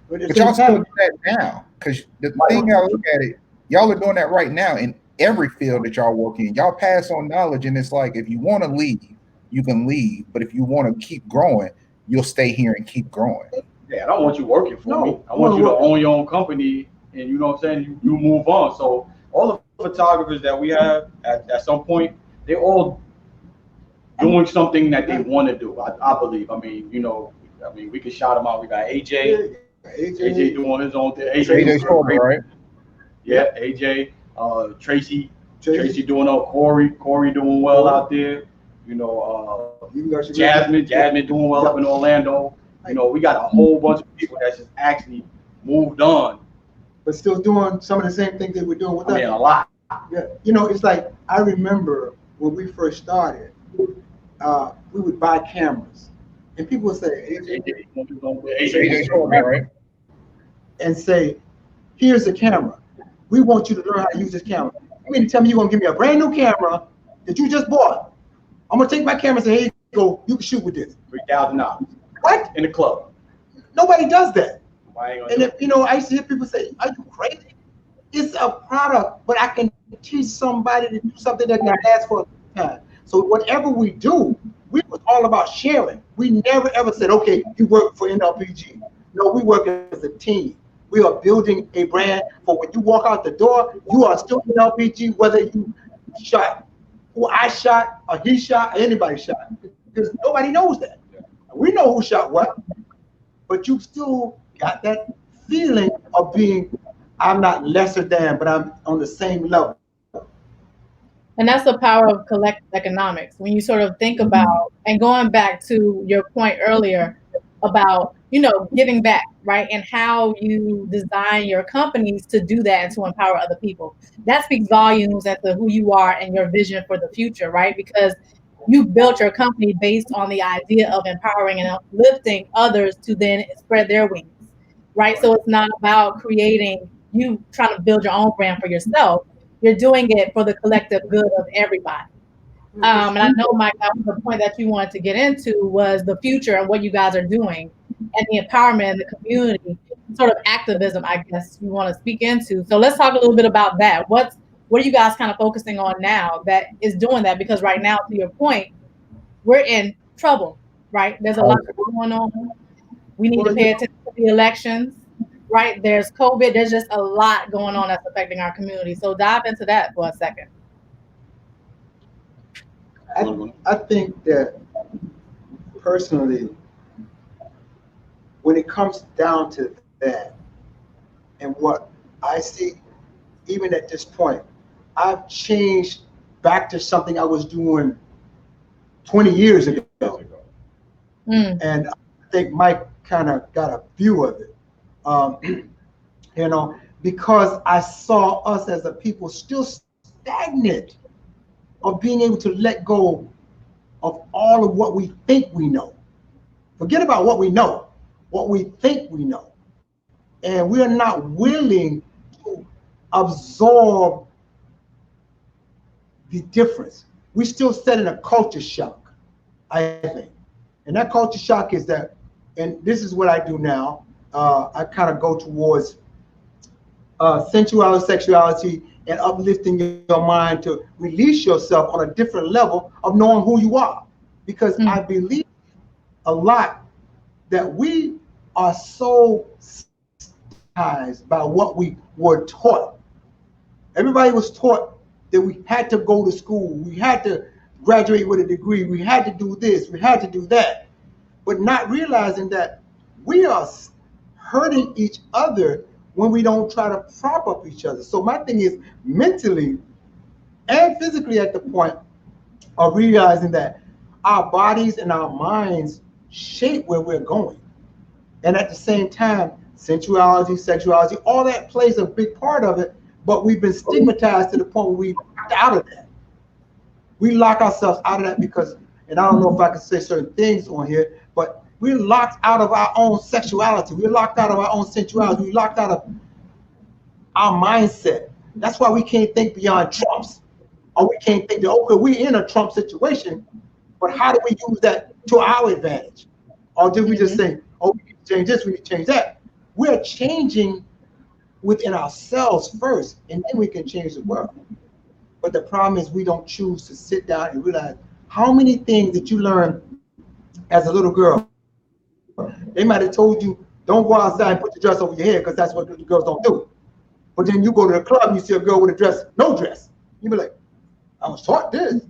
But y'all still do that now, because the thing y'all look at it, y'all are doing that right now in every field that y'all work in. Y'all pass on knowledge, and it's like if you want to leave, you can leave. But if you want to keep growing, you'll stay here and keep growing. Yeah, I don't want you working for me. I want you to own your own company, and you know what I'm saying? You move on. So all the photographers that we have at some point, they're all doing something that they want to do. I believe. I mean, we can shout them out. We got AJ doing his own thing. AJ Strawberry, right? Yeah, AJ. Tracy doing all. Corey doing well out there. Jasmine doing well up in Orlando. We got a whole bunch of people that just actually moved on, but still doing some of the same things they were doing with us. A lot. Yeah, it's like I remember when we first started, we would buy cameras, and people would say, AJ, right? And say, here's the camera. We want you to learn how to use this camera. You mean to tell me you're gonna give me a brand new camera that you just bought? I'm gonna take my camera and say, here you go, you can shoot with this. $3,000. What? In the club. Nobody does that. And if, it? I used to hear people say, are you crazy? It's a product, but I can teach somebody to do something that can last for a time. So whatever we do, we was all about sharing. We never ever said, okay, you work for NLPG. No, we work as a team. We are building a brand for when you walk out the door, you are still NLPG, whether you shot, who I shot, or he shot, or anybody shot. Because nobody knows that. We know who shot what, but you still got that feeling of being I'm not lesser than, but I'm on the same level. And that's the power of collective economics. When you sort of think about, and going back to your point earlier about, giving back, right? And how you design your companies to do that and to empower other people. That speaks volumes as to who you are and your vision for the future, right? Because you built your company based on the idea of empowering and uplifting others to then spread their wings, right? So it's not about creating, you trying to build your own brand for yourself. You're doing it for the collective good of everybody. And I know, Mike, that was the point that you wanted to get into was the future and what you guys are doing and the empowerment in the community, sort of activism, I guess you want to speak into. So let's talk a little bit about that. What are you guys kind of focusing on now that is doing that? Because right now, to your point, we're in trouble, right? There's a lot going on. We need to pay attention to the elections, right? There's COVID. There's just a lot going on that's affecting our community. So dive into that for a second. I think that personally, when it comes down to that, and what I see, even at this point, I've changed back to something I was doing 20 years ago. And I think Mike kind of got a view of it, because I saw us as a people still stagnant of being able to let go of all of what we think we know. Forget about what we know, what we think we know. And we are not willing to absorb the difference. We're still set in a culture shock, I think. And that culture shock is that, and this is what I do now, I kind of go towards sensuality, sexuality, and uplifting your mind to release yourself on a different level of knowing who you are. Because I believe a lot that we are so stigmatized by what we were taught. Everybody was taught that we had to go to school, we had to graduate with a degree, we had to do this, we had to do that, but not realizing that we are hurting each other when we don't try to prop up each other. So my thing is mentally and physically at the point of realizing that our bodies and our minds shape where we're going. And at the same time, sensuality, sexuality, all that plays a big part of it, but we've been stigmatized to the point where we locked out of that. We lock ourselves out of that because, and I don't know if I can say certain things on here, but we're locked out of our own sexuality. We're locked out of our own sensuality. We're locked out of our mindset. That's why we can't think beyond Trump's. Or we can't think that, okay, we're in a Trump situation, but how do we use that to our advantage? Or do we just say, oh, we need to change this, we need to change that? We're changing within ourselves first, and then we can change the world. But the problem is we don't choose to sit down and realize how many things that you learn as a little girl. They might have told you, don't go outside and put your dress over your head because that's what the girls don't do. But then you go to the club and you see a girl with a dress, no dress. You be like, I was taught this,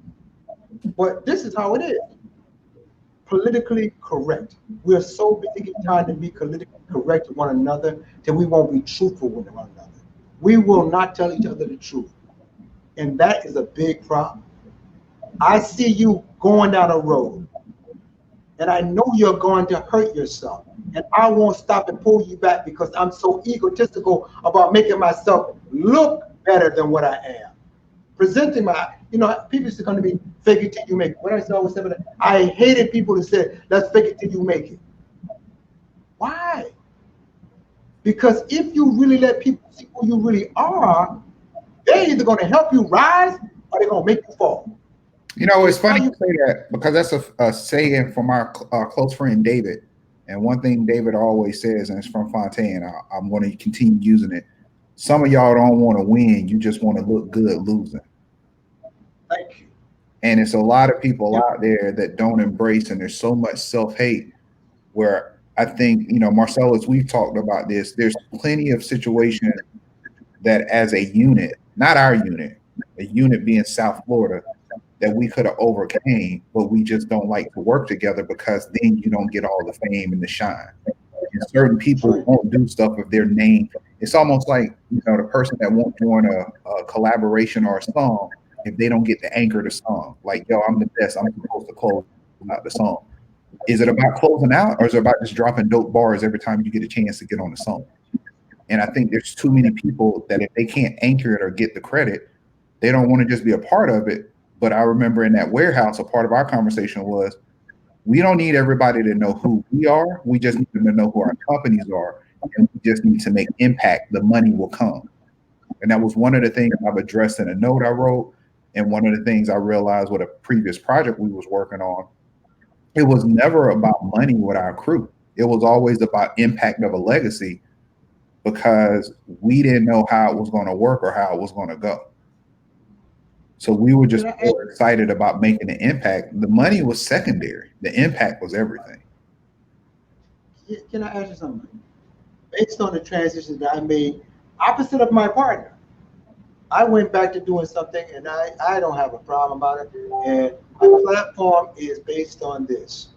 but this is how it is. Politically correct. We're so busy trying to be politically correct to one another that we won't be truthful with one another. We will not tell each other the truth. And that is a big problem. I see you going down a road, and I know you're going to hurt yourself. And I won't stop and pull you back because I'm so egotistical about making myself look better than what I am. Presenting my, people used to come to me, fake it till you make it. What I always say, I hated people who said, let's fake it till you make it. Why? Because if you really let people see who you really are, they're either going to help you rise or they're going to make you fall. It's funny you say that because that's a saying from our close friend David. And one thing David always says, and it's from Fontaine, I'm going to continue using it. Some of y'all don't want to win. You just want to look good losing. Thank you. And it's a lot of people out there that don't embrace, and there's so much self-hate where I think, Marcellus, we've talked about this. There's plenty of situations that as a unit, not our unit, a unit being South Florida, that we could have overcame, but we just don't like to work together because then you don't get all the fame and the shine. And certain people won't do stuff if their name It's almost like, the person that won't join a collaboration or a song if they don't get to anchor the song. Like, yo, I'm the best. I'm supposed to close out the song. Is it about closing out, or is it about just dropping dope bars every time you get a chance to get on the song? And I think there's too many people that if they can't anchor it or get the credit, they don't want to just be a part of it. But I remember in that warehouse, a part of our conversation was, we don't need everybody to know who we are. We just need them to know who our companies are. And we just need to make impact. The money will come. And that was one of the things I've addressed in a note I wrote. And one of the things I realized with a previous project we was working on, it was never about money with our crew. It was always about impact of a legacy, because we didn't know how it was going to work or how it was going to go. So we were just more excited about making an impact. The money was secondary. The impact was everything. Can I ask you something? Based on the transition that I made, opposite of my partner, I went back to doing something, and I don't have a problem about it. And my platform is based on this.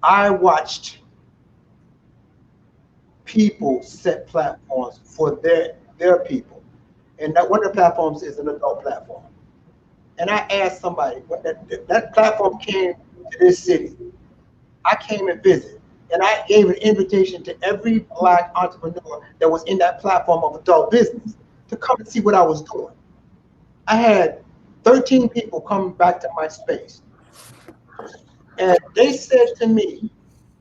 I watched people set platforms for their people. And that one of the platforms is an adult platform. And I asked somebody, when that platform came to this city, I came and visited. And I gave an invitation to every Black entrepreneur that was in that platform of adult business to come and see what I was doing. I had 13 people come back to my space. And they said to me,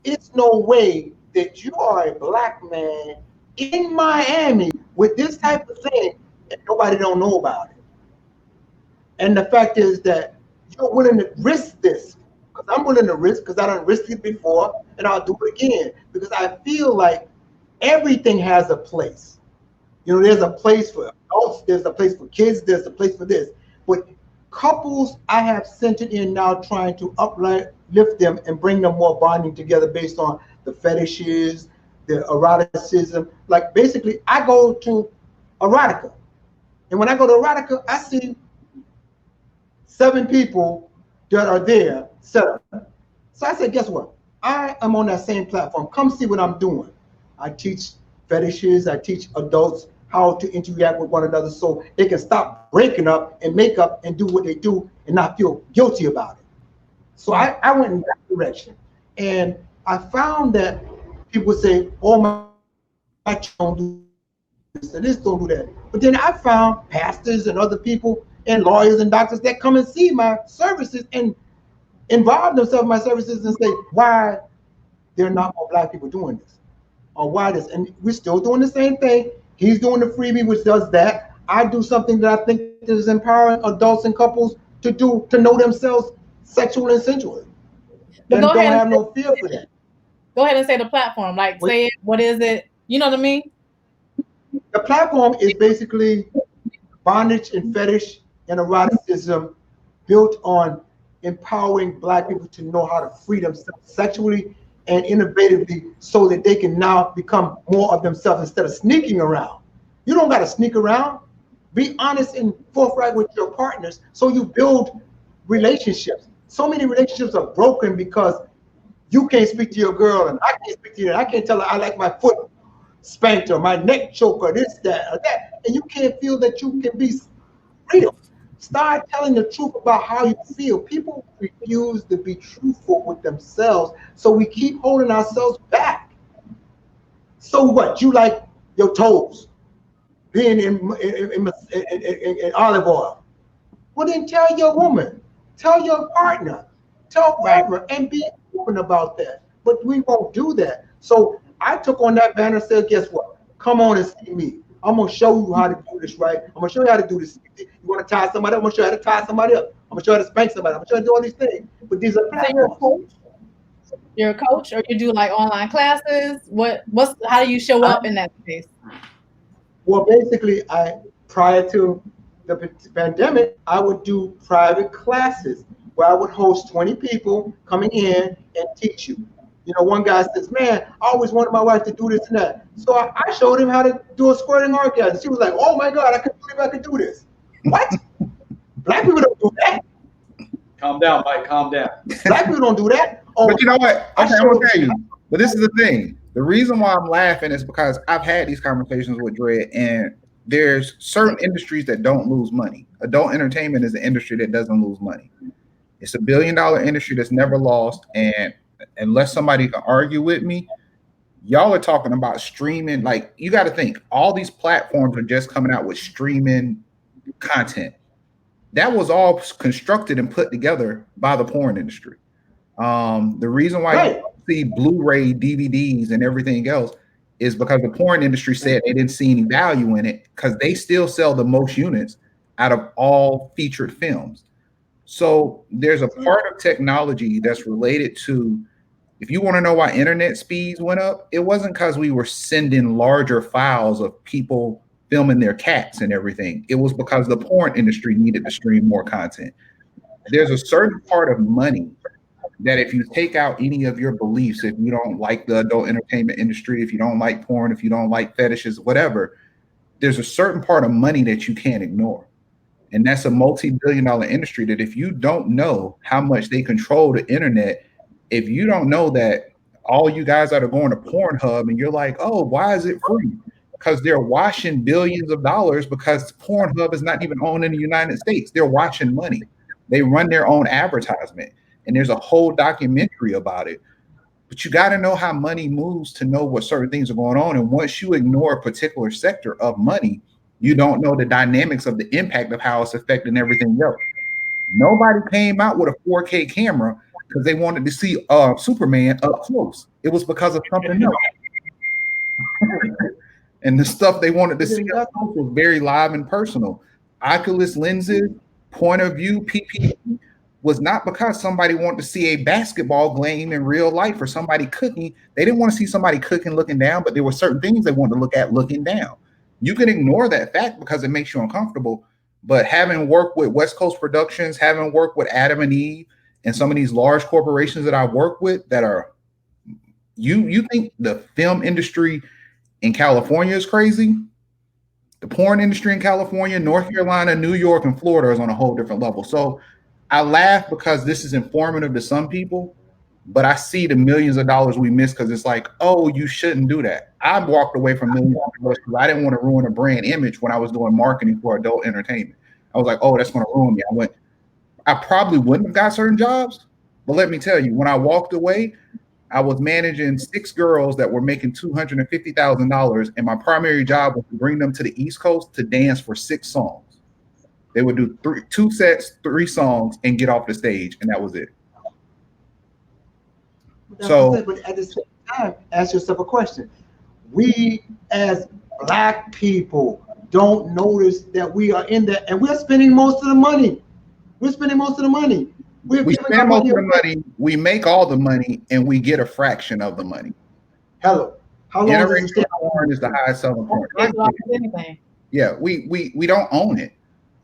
it's no way that you are a Black man in Miami with this type of thing and nobody don't know about it. And the fact is that you're willing to risk this, because I'm willing to risk, because I done risked it before, and I'll do it again, because I feel like everything has a place. There's a place for adults, there's a place for kids, there's a place for this. But couples, I have centered in now trying to uplift them and bring them more bonding together based on the fetishes, the eroticism. Like basically, I go to erotica. And when I go to erotica, I see 7 people that are there set up. So I said, guess what? I am on that same platform. Come see what I'm doing. I teach fetishes. I teach adults how to interact with one another so they can stop breaking up and make up and do what they do and not feel guilty about it. So I went in that direction. And I found that people say, oh, my church don't do this and this, don't do that. But then I found pastors and other people and lawyers and doctors that come and see my services and involve themselves in my services and say why there are not more Black people doing this, or why this. And we're still doing the same thing. He's doing the Freebie, which does that. I do something that I think is empowering adults and couples to know themselves sexually and sensually. And don't have no fear for that. Go ahead and say the platform. Like, say it. What is it? You know what I mean? The platform is basically bondage and fetish and eroticism built on empowering Black people to know how to free themselves sexually and innovatively so that they can now become more of themselves instead of sneaking around. You don't got to sneak around. Be honest and forthright with your partners so you build relationships. So many relationships are broken because you can't speak to your girl and I can't speak to you. I can't tell her I like my foot spanked or my neck choked or this, that, or that. And you can't feel that you can be real. Start telling the truth about how you feel. People refuse to be truthful with themselves, so we keep holding ourselves back. So what? You like your toes being in olive oil? Well, then tell your woman, tell your partner, tell whoever, and be open about that. But we won't do that. So I took on that banner and said, guess what? Come on and see me. I'm going to show you how to do this right. I'm going to show you how to do this. You want to tie somebody up? I'm going to show you how to tie somebody up. I'm going to show you how to spank somebody. I'm going to show you how to do all these things. But these are platforms. You're a coach, or you do like online classes? How do you show up in that space? Well, basically, prior to the pandemic, I would do private classes where I would host 20 people coming in and teach you. One guy says, man, I always wanted my wife to do this and that. So I showed him how to do a squirting orgasm. She was like, oh my God, I can't believe I could do this. What? Black people don't do that. Calm down, Mike, calm down. Black people don't do that. Oh, but you know what? Okay, I'm going to tell you. But this is the thing. The reason why I'm laughing is because I've had these conversations with Dredd, and there's certain industries that don't lose money. Adult entertainment is an industry that doesn't lose money. It's $1 billion industry that's never lost. And unless somebody can argue with me, y'all are talking about streaming. Like, you got to think, all these platforms are just coming out with streaming content. That was all constructed and put together by the porn industry. The reason why you see Blu-ray, DVDs, and everything else is because the porn industry said they didn't see any value in it, because they still sell the most units out of all featured films. So there's a part of technology that's related to, if you want to know why internet speeds went up, it wasn't because we were sending larger files of people filming their cats and everything. It was because the porn industry needed to stream more content. There's a certain part of money that if you take out any of your beliefs, if you don't like the adult entertainment industry, if you don't like porn, if you don't like fetishes, whatever, there's a certain part of money that you can't ignore. And that's a multi-billion-dollar industry that if you don't know how much they control the internet, if you don't know that all you guys that are going to Pornhub and you're like, oh, why is it free? Because they're washing billions of dollars, because Pornhub is not even owned in the United States. They're washing money. They run their own advertisement. And there's a whole documentary about it. But you got to know how money moves to know what certain things are going on. And once you ignore a particular sector of money, you don't know the dynamics of the impact of how it's affecting everything else. Nobody came out with a 4K camera because they wanted to see Superman up close. It was because of something else. And the stuff they wanted to see up close was very live and personal. Oculus lenses, point of view, PPE, was not because somebody wanted to see a basketball game in real life or somebody cooking. They didn't want to see somebody cooking looking down, but there were certain things they wanted to look at looking down. You can ignore that fact because it makes you uncomfortable. But having worked with West Coast Productions, having worked with Adam and Eve, and some of these large corporations that I work with that are, you think the film industry in California is crazy? The porn industry in California, North Carolina, New York, and Florida is on a whole different level. So I laugh because this is informative to some people, but I see the millions of dollars we miss because it's like, oh, you shouldn't do that. I walked away from millions of dollars because I didn't want to ruin a brand image when I was doing marketing for adult entertainment. I was like, oh, that's going to ruin me. I probably wouldn't have got certain jobs, but let me tell you, when I walked away, I was managing 6 girls that were making $250,000, and my primary job was to bring them to the East Coast to dance for 6 songs. They would do 2 sets, 3 songs, and get off the stage, and that was it. But at the same time, ask yourself a question. We as Black people don't notice that we are in that, and we're spending most of the money. We spend most of the money, we make all the money, and we get a fraction of the money. Hello. How long does it porn is the highest selling porn? Yeah, we don't own it.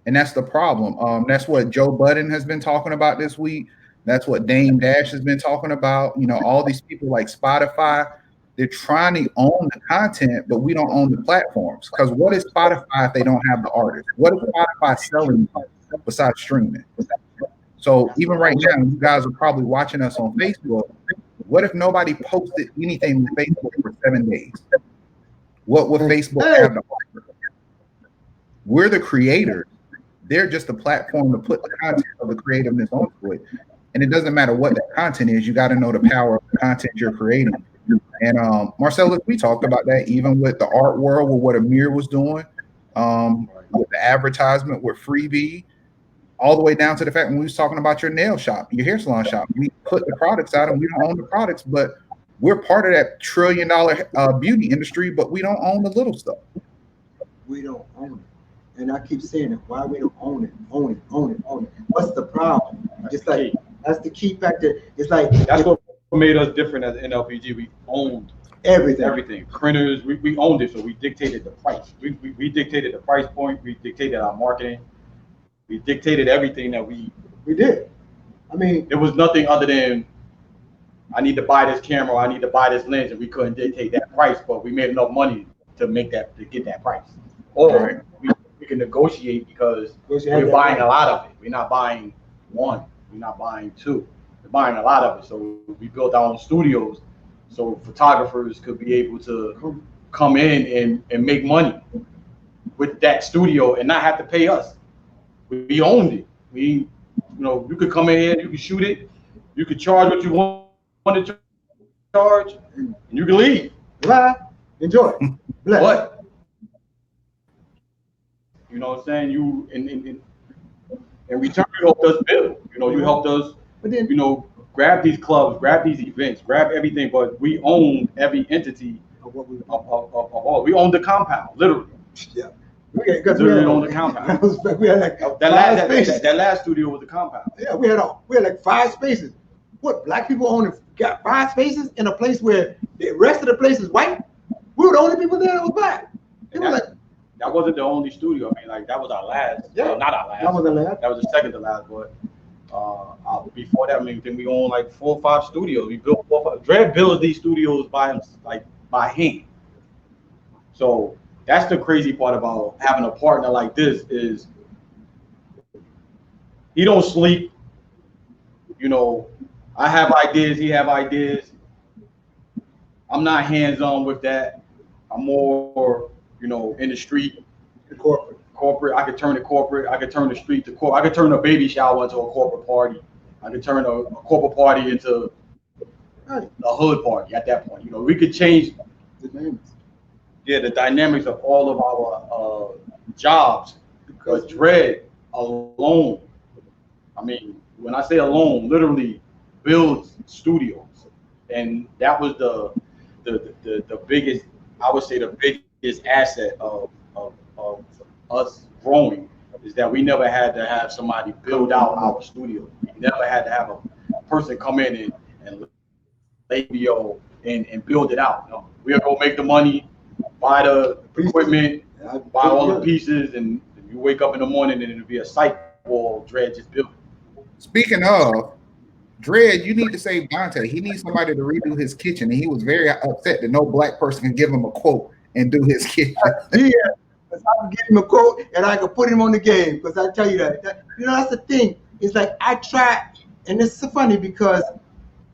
And that's the problem. That's what Joe Budden has been talking about this week. That's what Dame Dash has been talking about. You know, all these people like Spotify, they're trying to own the content, but we don't own the platforms. Because what is Spotify if they don't have the artist? What is Spotify selling besides streaming? So even right now, you guys are probably watching us on Facebook. What if nobody posted anything on Facebook for 7 days? What would Facebook have to offer? We're the creators. They're just a platform to put the content of the creativeness onto it. And it doesn't matter what that content is. You got to know the power of the content you're creating. And Marcellus, we talked about that even with the art world, with what Amir was doing, with the advertisement, with Freebie, all the way down to the fact when we was talking about your nail shop, your hair salon shop. We put the products out and we don't own the products, but we're part of that $1 trillion beauty industry, but we don't own the little stuff. We don't own it. And I keep saying it, why we don't own it, own it. What's the problem? It's like, that's the key factor. It's like, that's what made us different as NLPG. We owned everything. Printers, we owned it, so we dictated the price. We dictated the price point. We dictated our marketing. We dictated everything that we did. I mean, there was nothing other than, I need to buy this camera, I need to buy this lens, and we couldn't dictate that price, but we made enough money to get that price. Or we can negotiate because we're buying a lot of it. We're not buying one. We're not buying 2. We're buying a lot of it. So we built our own studios so photographers could be able to come in and make money with that studio and not have to pay us. We owned it. You could come in here, you could shoot it, you could charge what you want to charge, and you can leave. Live, enjoy. Bless. But you know what I'm saying? You in return, you helped us build. You helped us. But then, grab these clubs, grab these events, grab everything. But we own every entity of all. We own the compound, literally. Yeah. Literally own the compound. We had like that last studio was the compound. Yeah, we had like 5 spaces. What, black people got 5 spaces in a place where the rest of the place is white? We were the only people there that was black. That wasn't the only studio. I mean, like, that was our last. Yeah, not our last. That was the last. That was the second to last. But before that, I mean, then we owned like 4 or 5 studios. We built 4 or 5. Dre built these studios by hand. So that's the crazy part about having a partner like this is he don't sleep. I have ideas. He have ideas. I'm not hands-on with that. I'm more, in the street. Corporate. I could turn it corporate. I could turn the street to corporate. I could turn a baby shower into a corporate party. I could turn a corporate party into a hood party at that point. We could change the dynamics of all of our jobs. Because Dre alone, I mean, when I say alone, literally builds studios. And that was the biggest, I would say the biggest asset of us growing, is that we never had to have somebody build out our studio. We never had to have a person come in and lay video and build it out. We'll go make the money, buy the equipment, buy all the pieces, and you wake up in the morning and it'll be a site wall Dre just built. Speaking of Dred, you need to save Dante. He needs somebody to redo his kitchen, and he was very upset that no black person can give him a quote and do his kitchen. Yeah, because I can give him a quote and I can put him on the game. Because I tell you that, that's the thing. It's like I tried, and it's so funny because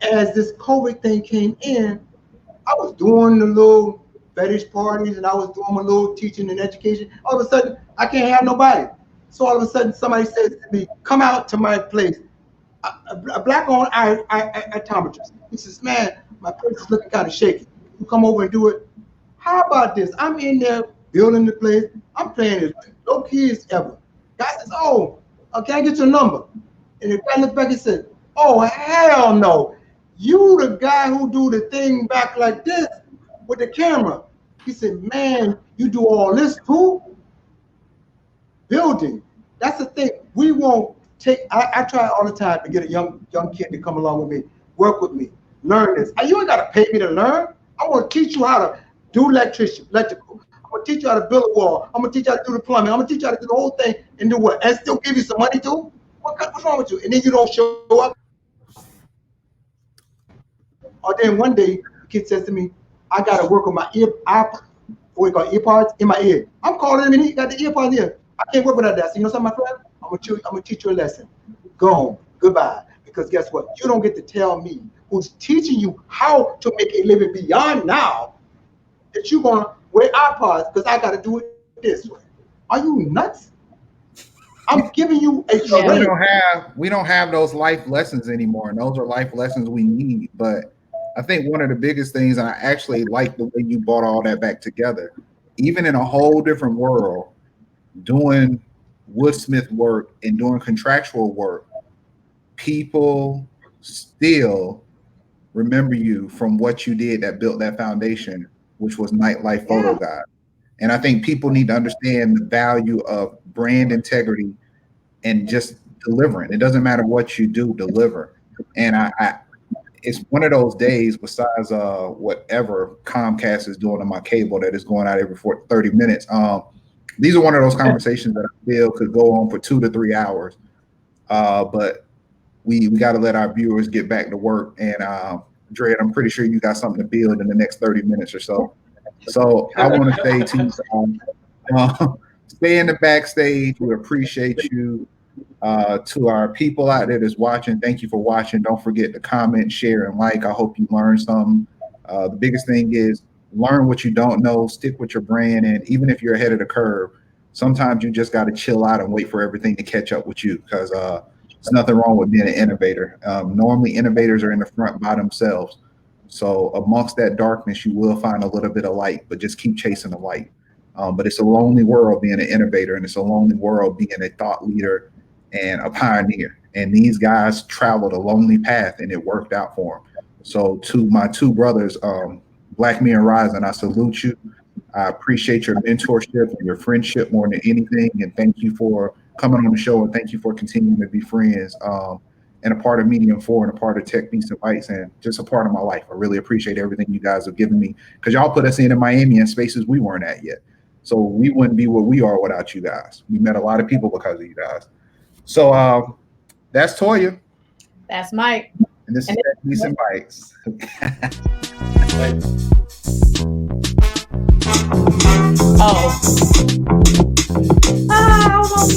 as this COVID thing came in, I was doing the little fetish parties and I was doing my little teaching and education. All of a sudden, I can't have nobody. So all of a sudden, somebody says to me, "Come out to my place." A black-owned optometrist. He says, "Man, my place is looking kind of shaky. You come over and do it." How about this? I'm in there building the place. I'm playing it. No kids ever. Guy says, "Oh, can I get your number?" And the guy looks back and said, "Oh, hell no. You the guy who do the thing back like this with the camera." He said, "Man, you do all this too?" Building. That's the thing. We won't I try all the time to get a young kid to come along with me, work with me, learn this. You ain't got to pay me to learn. I want to teach you how to do electrical. I'm going to teach you how to build a wall. I'm going to teach you how to do the plumbing. I'm going to teach you how to do the whole thing and do what? And still give you some money too? What's wrong with you? And then you don't show up. Or then one day, the kid says to me, "I got to work on my earpods in my ear." I'm calling him and he got the earpods here. I can't work without that. So you know something, my friend? I'm gonna teach you a lesson. Go home. Goodbye. Because guess what? You don't get to tell me, who's teaching you how to make a living beyond now, that you're gonna wear iPods because I gotta do it this way. Are you nuts? I'm giving you a we don't have those life lessons anymore, and those are life lessons we need. But I think one of the biggest things, and I actually like the way you brought all that back together, even in a whole different world, doing woodsmith work and doing contractual work, people still remember you from what you did that built that foundation, which was Nightlife Photo Guide. And I think people need to understand the value of brand integrity and just delivering. It doesn't matter what you do, deliver. And I it's one of those days, besides whatever Comcast is doing on my cable that is going out every 30 minutes. These are one of those conversations that I feel could go on for 2 to 3 hours. But we got to let our viewers get back to work. And Dred, I'm pretty sure you got something to build in the next 30 minutes or so. So I want to say to stay in the backstage. We appreciate you. To our people out there that's watching, thank you for watching. Don't forget to comment, share, and like. I hope you learned something. The biggest thing is learn what you don't know, stick with your brand, and even if you're ahead of the curve, sometimes you just got to chill out and wait for everything to catch up with you, because there's nothing wrong with being an innovator. Normally, innovators are in the front by themselves. So amongst that darkness, you will find a little bit of light, but just keep chasing the light. But it's a lonely world being an innovator, and it's a lonely world being a thought leader and a pioneer. And these guys traveled a lonely path, and it worked out for them. So to my two brothers, Black Men Rising, I salute you. I appreciate your mentorship and your friendship more than anything. And thank you for coming on the show, and thank you for continuing to be friends, and a part of Medium 4 and a part of Tech Beats and Bytes, and just a part of my life. I really appreciate everything you guys have given me, because y'all put us in Miami in spaces we weren't at yet. So we wouldn't be what we are without you guys. We met a lot of people because of you guys. So that's Toya. That's Mike. And this is Tech Beats and Bytes. Oh. I don't know.